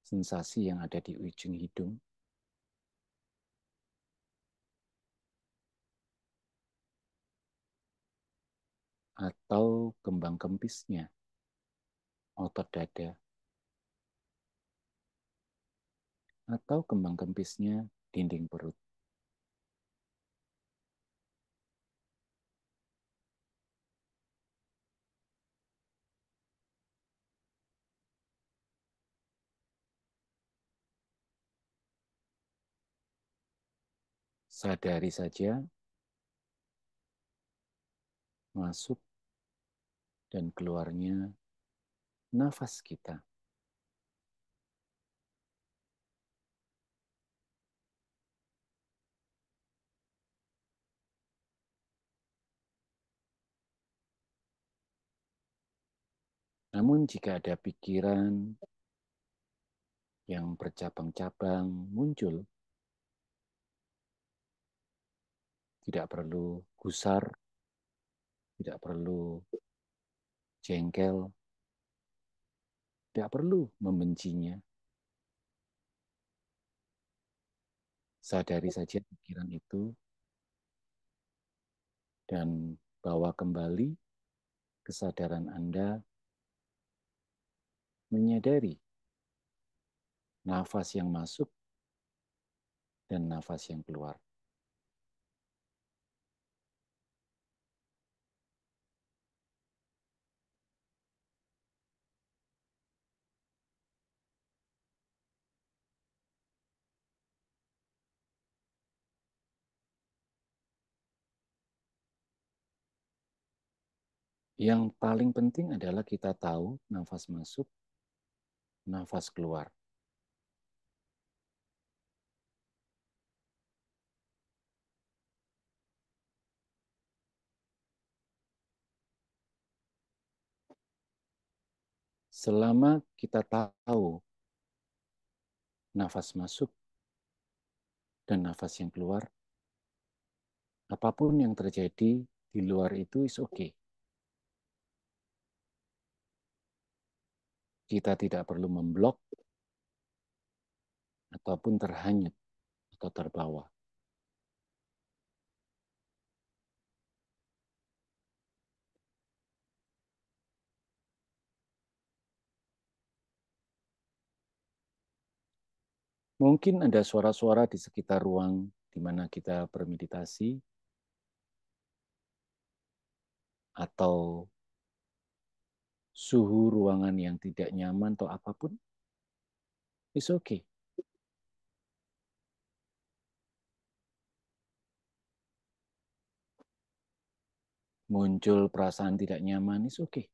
A: sensasi yang ada di ujung hidung, atau kembang kempisnya, otot dada, atau kembang kempisnya dinding perut. Sadari saja masuk dan keluarnya nafas kita. Namun jika ada pikiran yang bercabang-cabang muncul, tidak perlu gusar, tidak perlu jengkel, tidak perlu membencinya. Sadari saja pikiran itu dan bawa kembali kesadaran Anda menyadari nafas yang masuk dan nafas yang keluar. Yang paling penting adalah kita tahu nafas masuk, nafas keluar. Selama kita tahu nafas masuk dan nafas yang keluar, apapun yang terjadi di luar itu is okay. Kita tidak perlu memblok ataupun terhanyut atau terbawa. Mungkin ada suara-suara di sekitar ruang di mana kita bermeditasi, atau suhu ruangan yang tidak nyaman atau apapun, it's okay. Muncul perasaan tidak nyaman, it's okay.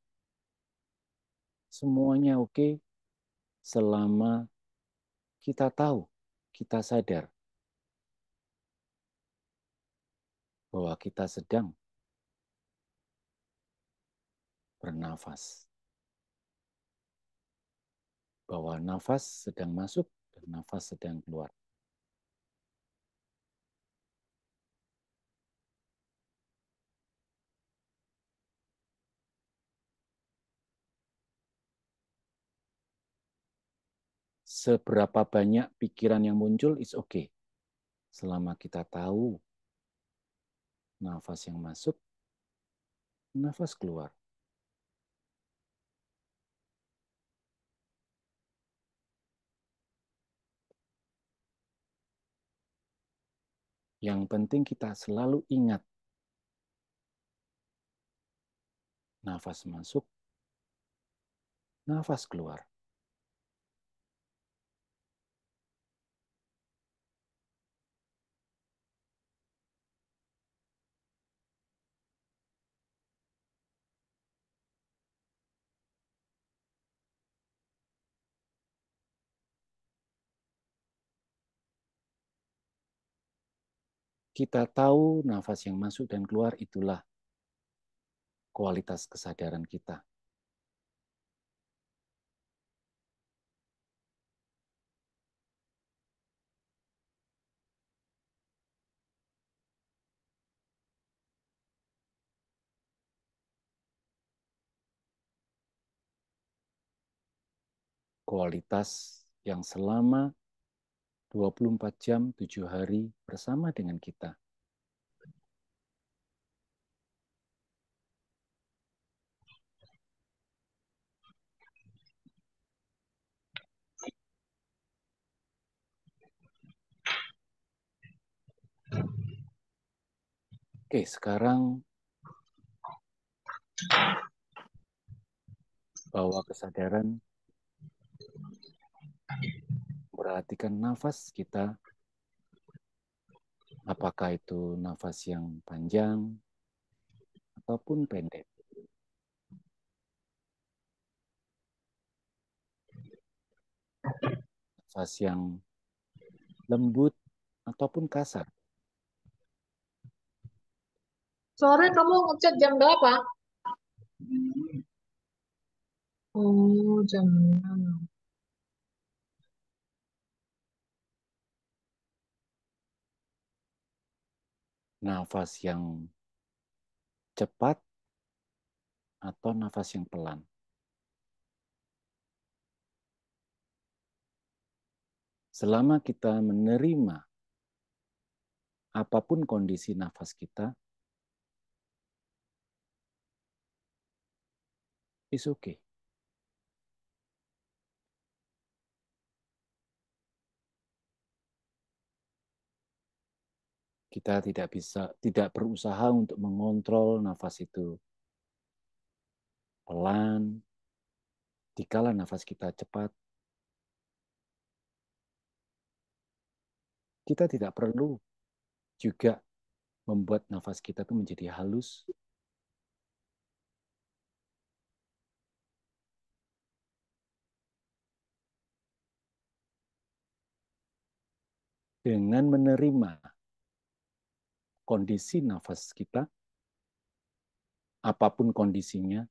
A: Semuanya okay selama kita tahu, kita sadar bahwa kita sedang bernafas. bahwa nafas sedang masuk dan nafas sedang keluar. Seberapa banyak pikiran yang muncul is okay. Selama kita tahu nafas yang masuk, nafas keluar. Yang penting kita selalu ingat nafas masuk, nafas keluar. Kita tahu nafas yang masuk dan keluar itulah kualitas kesadaran kita. Kualitas yang selama 24 jam, 7 hari bersama dengan kita. Oke, sekarang bawa kesadaran, perhatikan nafas kita, apakah itu nafas yang panjang ataupun pendek. Nafas yang lembut ataupun kasar.
B: Sore kamu ngechat jam berapa? Oh, jam 6.
A: Nafas yang cepat atau nafas yang pelan. Selama kita menerima apapun kondisi nafas kita, is okay. Kita tidak berusaha untuk mengontrol nafas itu pelan. Dikala nafas kita cepat, kita tidak perlu juga membuat nafas kita itu menjadi halus. Dengan menerima kondisi nafas kita, apapun kondisinya,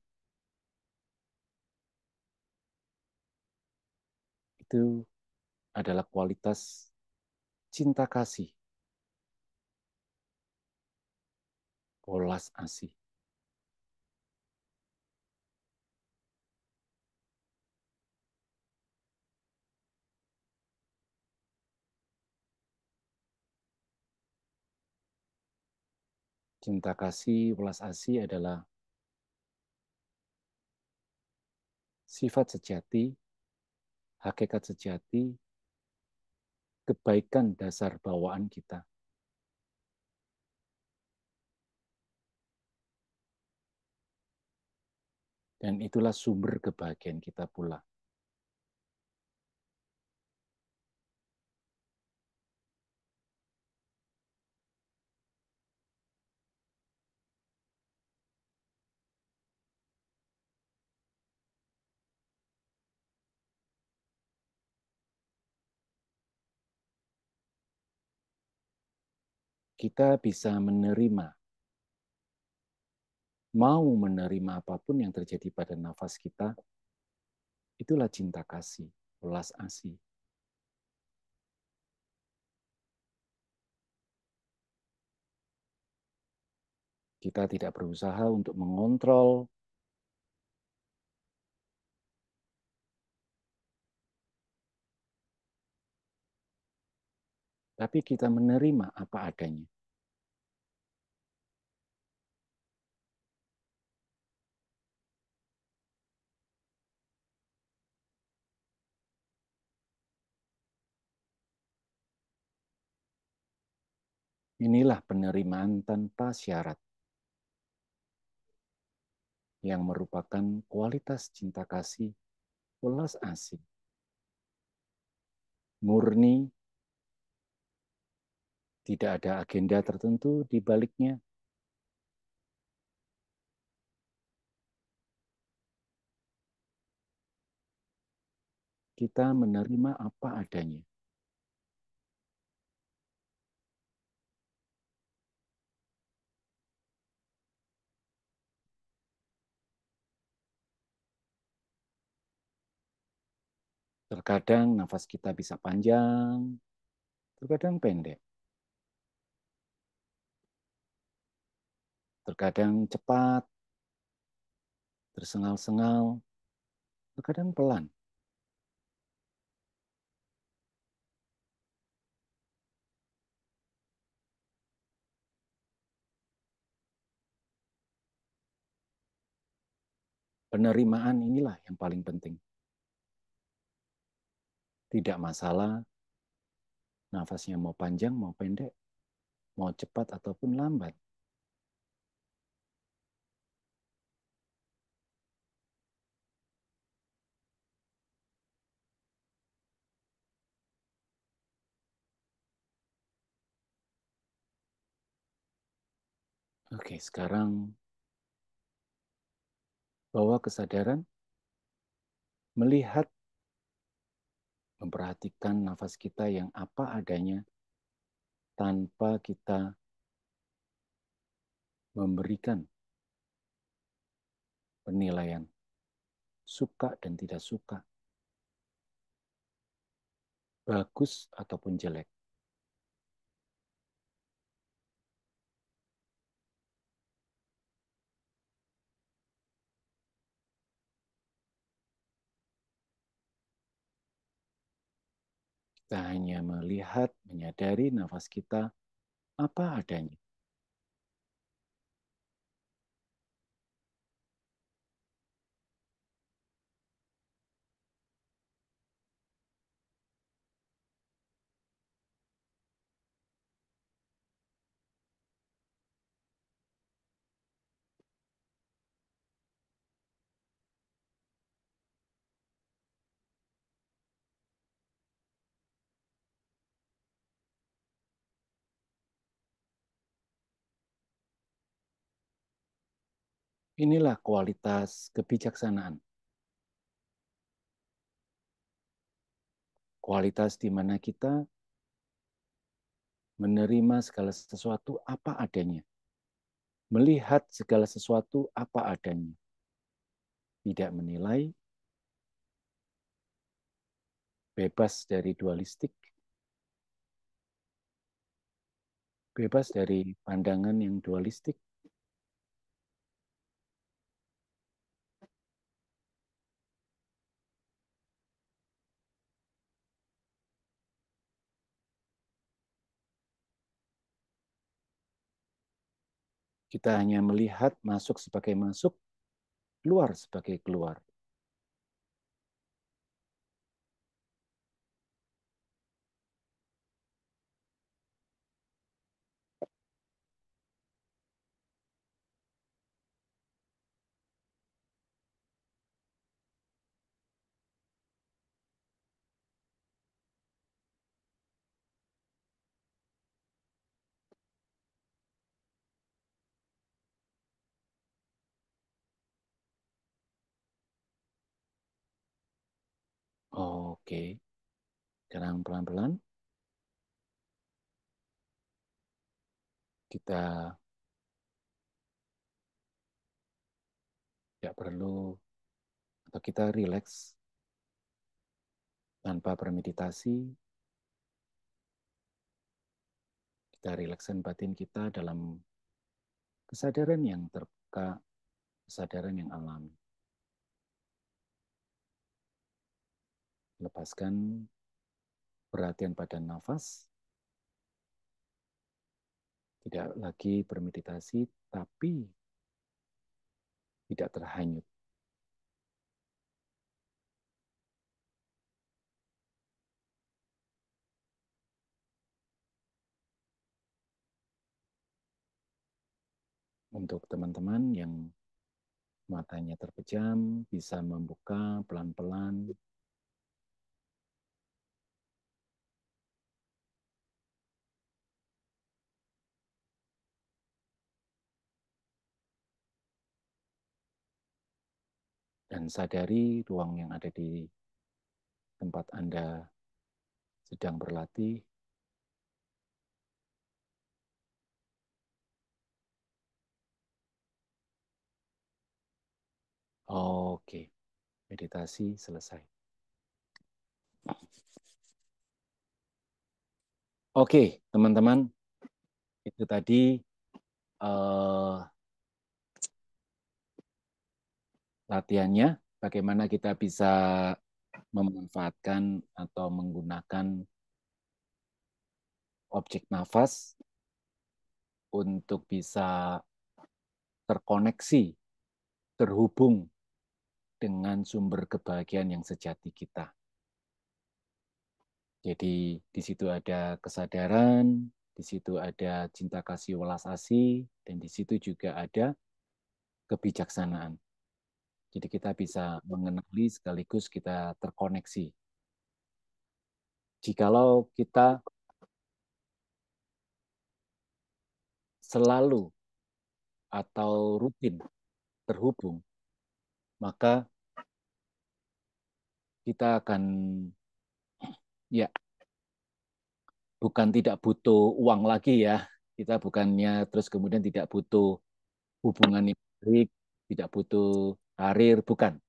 A: itu adalah kualitas cinta kasih, polas asih. Cinta kasih, welas asih adalah sifat sejati, hakikat sejati, kebaikan dasar bawaan kita. Dan itulah sumber kebahagiaan kita pula. Kita bisa menerima, mau menerima apapun yang terjadi pada nafas kita, itulah cinta kasih. ulas ASI. Kita tidak berusaha untuk mengontrol, tapi kita menerima apa adanya. Inilah penerimaan tanpa syarat yang merupakan kualitas cinta kasih ulas asih. Murni, tidak ada agenda tertentu di baliknya. Kita menerima apa adanya. Terkadang nafas kita bisa panjang, terkadang pendek. Terkadang cepat, tersengal-sengal, terkadang pelan. Penerimaan inilah yang paling penting. Tidak masalah nafasnya mau panjang, mau pendek, mau cepat ataupun lambat. Oke, sekarang bawa kesadaran melihat, memperhatikan nafas kita yang apa adanya tanpa kita memberikan penilaian suka dan tidak suka, bagus ataupun jelek. Kita hanya melihat, menyadari nafas kita apa adanya. Inilah kualitas kebijaksanaan. Kualitas di mana kita menerima segala sesuatu apa adanya. Melihat segala sesuatu apa adanya. Tidak menilai, bebas dari dualistik, bebas dari pandangan yang dualistik. Kita hanya melihat masuk sebagai masuk, keluar sebagai keluar. Oke, sekarang pelan-pelan kita tidak perlu, atau kita rileks Tanpa bermeditasi, kita rilekskan batin kita dalam kesadaran yang terbuka, kesadaran yang alami. Lepaskan perhatian pada nafas, tidak lagi bermeditasi, tapi tidak terhanyut. Untuk teman-teman yang matanya terpejam, bisa membuka pelan-pelan. Dan sadari ruang yang ada di tempat Anda sedang berlatih. Oke, meditasi selesai. Oke, teman-teman, itu tadi latihannya, bagaimana kita bisa memanfaatkan atau menggunakan objek nafas untuk bisa terkoneksi, terhubung dengan sumber kebahagiaan yang sejati kita. Jadi di situ ada kesadaran, di situ ada cinta kasih welas asih, dan di situ juga ada kebijaksanaan. Jadi kita bisa mengenali sekaligus kita terkoneksi. Jikalau kita selalu atau rutin terhubung, maka kita akan ya bukan tidak butuh uang lagi ya. Kita bukannya terus kemudian tidak butuh hubungan yang baik, tidak butuh karir, bukan.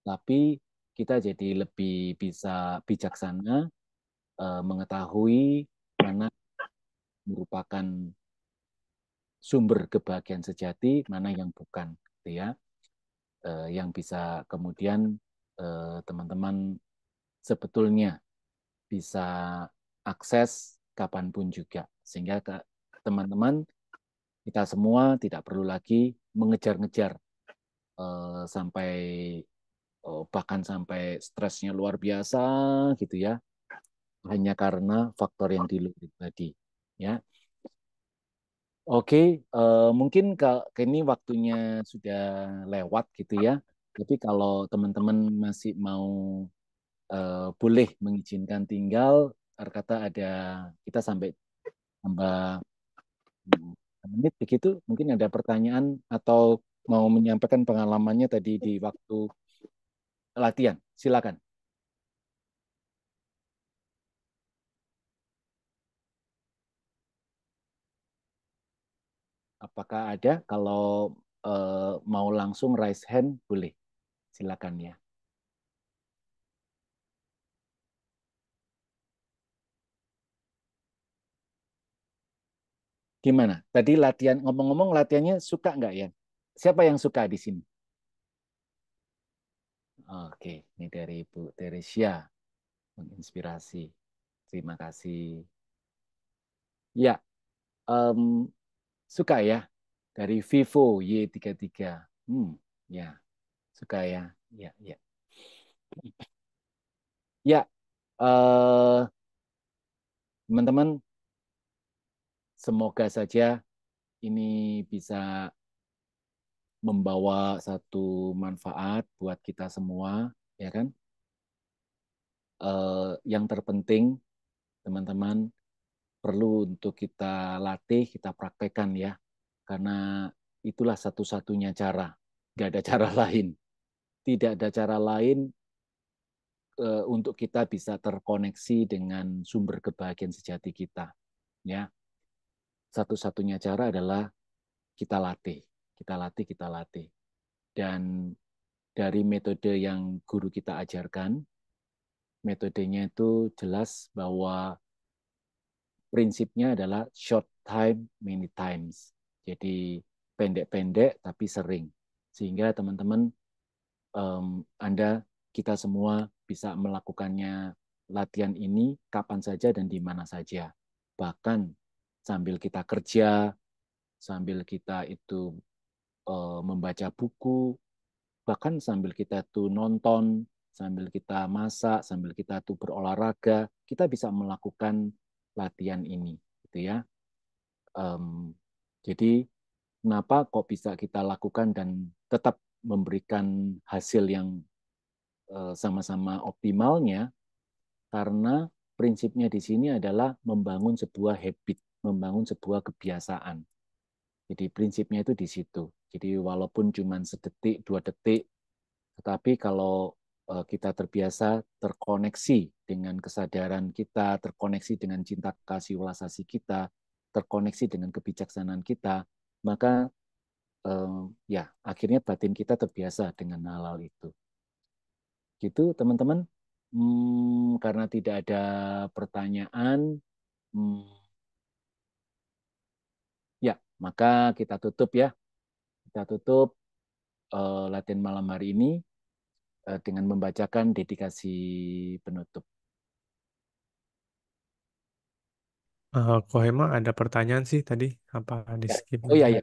A: Tapi kita jadi lebih bisa bijaksana, mengetahui mana merupakan sumber kebahagiaan sejati, mana yang bukan, gitu ya. Yang bisa kemudian teman-teman sebetulnya bisa akses kapanpun juga, sehingga teman-teman kita semua tidak perlu lagi mengejar-ngejar sampai bahkan sampai stresnya luar biasa gitu ya, hanya karena faktor yang di luar tadi ya. Oke, mungkin ini waktunya sudah lewat gitu ya. Tapi kalau teman-teman masih mau boleh mengizinkan tinggal, kata ada kita sampai tambah menit begitu. Mungkin ada pertanyaan atau mau menyampaikan pengalamannya tadi di waktu latihan. Silakan. Apakah ada? Kalau mau langsung raise hand, boleh. Silakan ya. Gimana? Tadi latihan, ngomong-ngomong latihannya suka nggak ya? Siapa yang suka di sini? Oke, ini dari Bu Teresia, menginspirasi. Terima kasih. Ya, em, suka ya. Dari Vivo Y33. Ya, suka ya. Ya, ya. Ya, teman-teman, semoga saja ini bisa membawa satu manfaat buat kita semua, ya kan? Yang terpenting, teman-teman, perlu untuk kita latih, kita praktekkan ya, karena itulah satu-satunya cara. Gak ada cara lain. Tidak ada cara lain untuk kita bisa terkoneksi dengan sumber kebahagiaan sejati kita. Ya, satu-satunya cara adalah kita latih, kita latih, kita latih. Dan dari metode yang guru kita ajarkan, metodenya itu jelas bahwa prinsipnya adalah short time, many times. Jadi pendek-pendek tapi sering. Sehingga teman-teman, Anda, kita semua bisa melakukannya latihan ini kapan saja dan di mana saja. Bahkan sambil kita kerja, sambil kita itu membaca buku, bahkan sambil kita tuh nonton, sambil kita masak, sambil kita tuh berolahraga, kita bisa melakukan latihan ini, gitu ya. Um, jadi kenapa kok bisa kita lakukan dan tetap memberikan hasil yang sama-sama optimalnya? Karena prinsipnya di sini adalah membangun sebuah habit, membangun sebuah kebiasaan. Jadi prinsipnya itu di situ. Jadi walaupun cuma sedetik, 2 detik, tetapi kalau kita terbiasa terkoneksi dengan kesadaran kita, terkoneksi dengan cinta kasih welas asih kita, terkoneksi dengan kebijaksanaan kita, maka ya akhirnya batin kita terbiasa dengan hal-hal itu. Gitu teman-teman. Karena tidak ada pertanyaan, hmm, ya maka kita tutup ya. Kita tutup latihan malam hari ini dengan membacakan dedikasi penutup.
C: Kohema ada pertanyaan sih tadi, apa di
A: Ya.
C: skip
A: Oh
C: gitu?
A: iya, ya.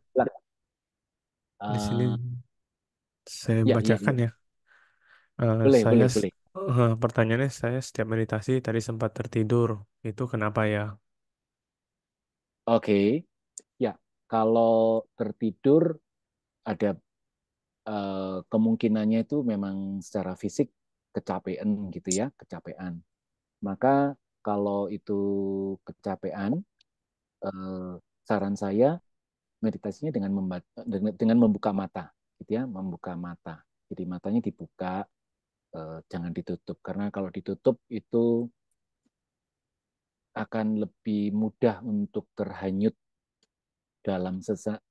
C: Di sini saya
A: Ya, ya,
C: bacakan
A: ya.
C: ya.
A: Boleh,
C: Saya
A: boleh, boleh.
C: pertanyaannya saya setiap meditasi tadi sempat tertidur. Itu kenapa ya?
A: Oke. Ya, kalau tertidur ada kemungkinannya itu memang secara fisik kecapean gitu ya, kecapean. Maka kalau itu kecapean, eh, saran saya meditasinya dengan membuka mata, gitu ya, membuka mata. Jadi matanya dibuka, jangan ditutup karena kalau ditutup itu akan lebih mudah untuk terhanyut dalam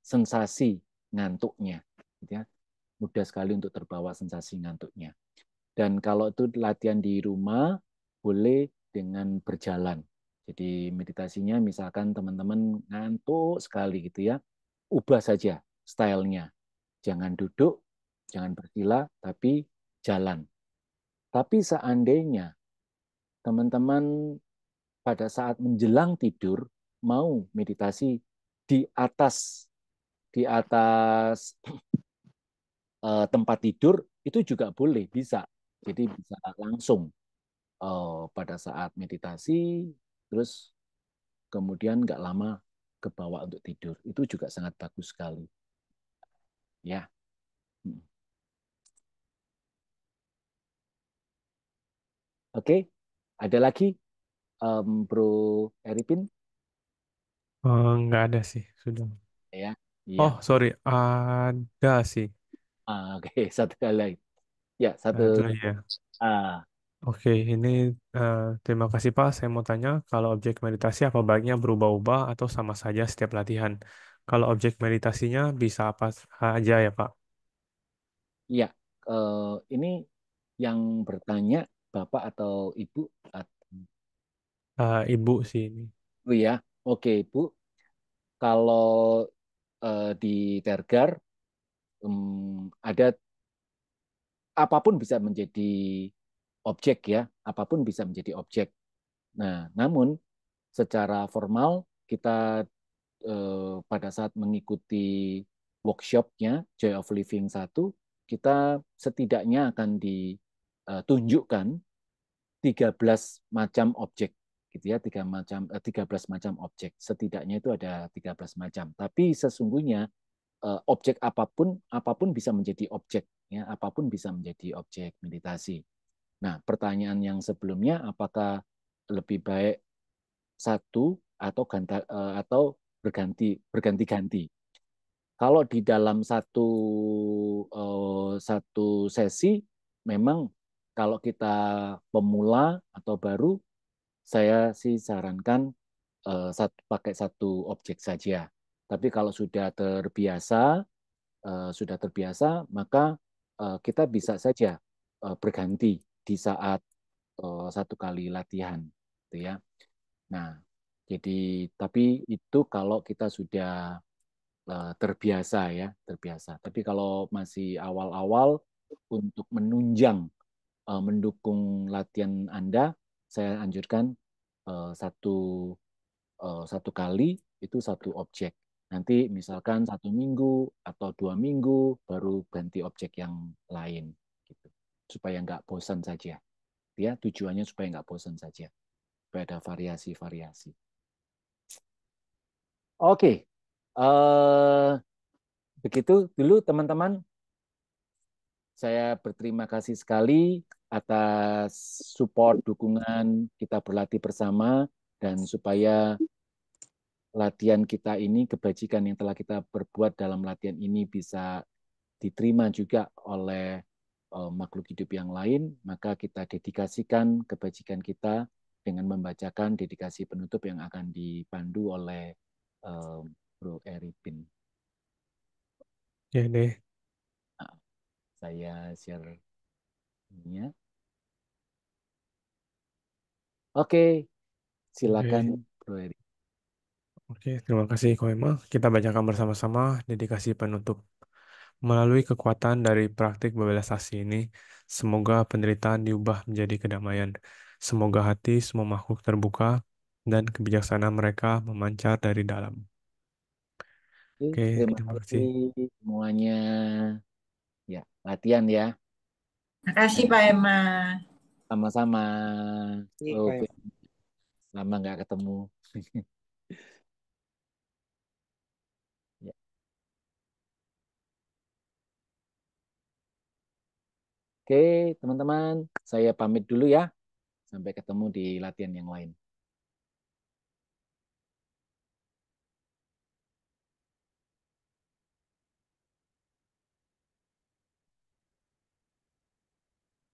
A: sensasi ngantuknya, gitu ya. Mudah sekali untuk terbawa sensasi ngantuknya. Dan kalau itu latihan di rumah, boleh dengan berjalan. Jadi meditasinya misalkan teman-teman ngantuk sekali gitu ya, ubah saja stylenya. Jangan duduk, jangan bersila, tapi jalan. Tapi seandainya teman-teman pada saat menjelang tidur mau meditasi di atas di atas tempat tidur itu juga boleh, bisa. Jadi bisa langsung pada saat meditasi, terus kemudian nggak lama ke bawah untuk tidur. Itu juga sangat bagus sekali. Ya. Oke, ada lagi Bro Eripin?
C: Nggak ada sih, sudah.
A: Ya,
C: Oh,
A: iya.
C: sorry, ada sih.
A: Oke, satu kali lagi. Ya, satu.
C: Dulu ya.
A: Ah,
C: Oke, ini terima kasih Pak. Saya mau tanya, kalau objek meditasi apa baiknya berubah-ubah atau sama saja setiap latihan? Kalau objek meditasinya bisa apa aja ya Pak?
A: iya. Ini yang bertanya Bapak atau Ibu?
C: Ibu sih ini.
A: Oh ya, oke Ibu. Kalau di Tergar ada apapun bisa menjadi objek ya, apapun bisa menjadi objek. Nah, namun secara formal kita pada saat mengikuti workshopnya Joy of Living 1, kita setidaknya akan ditunjukkan 13 macam objek gitu ya, 13 macam objek. Setidaknya itu ada 13 macam. Tapi sesungguhnya objek apapun bisa menjadi objek ya, apapun bisa menjadi objek meditasi. Nah, pertanyaan yang sebelumnya apakah lebih baik satu atau berganti-ganti. Kalau di dalam satu sesi memang kalau kita pemula atau baru, saya sih sarankan pakai satu objek saja. Tapi kalau sudah terbiasa, maka kita bisa saja berganti di saat satu kali latihan, gitu ya. Nah, jadi tapi itu kalau kita sudah terbiasa ya, terbiasa. Tapi kalau masih awal-awal untuk menunjang mendukung latihan Anda, saya anjurkan satu satu kali itu satu objek. Nanti misalkan 1 minggu atau 2 minggu baru ganti objek yang lain, gitu. Supaya nggak bosan saja. Ya, tujuannya supaya nggak bosan saja. Supaya ada variasi-variasi. Oke, begitu dulu teman-teman. Saya berterima kasih sekali atas support, dukungan kita berlatih bersama, dan supaya latihan kita ini, kebajikan yang telah kita perbuat dalam latihan ini bisa diterima juga oleh makhluk hidup yang lain, maka kita dedikasikan kebajikan kita dengan membacakan dedikasi penutup yang akan dipandu oleh Bro Eripin.
C: Ya deh.
A: Nah, saya share ini ya. Oke, silakan
C: Oke.
A: Bro Eri.
C: Oke, terima kasih Ko Emma. Kita bacakan bersama-sama dedikasi penutup. Melalui kekuatan dari praktik bebelasasi ini, semoga penderitaan diubah menjadi kedamaian. Semoga hati semua makhluk terbuka dan kebijaksanaan mereka memancar dari dalam.
A: Oke,
C: Oke,
A: terima
C: terima
A: kasih
C: kasih.
A: semuanya. Ya, latihan ya.
D: Makasih
A: Nah,
D: Pak Emma.
A: sama-sama.
E: Iya,
A: Oh,
E: Pak.
A: lama nggak ketemu. Ya. Oke, teman-teman, saya pamit dulu ya. Sampai ketemu di latihan yang lain.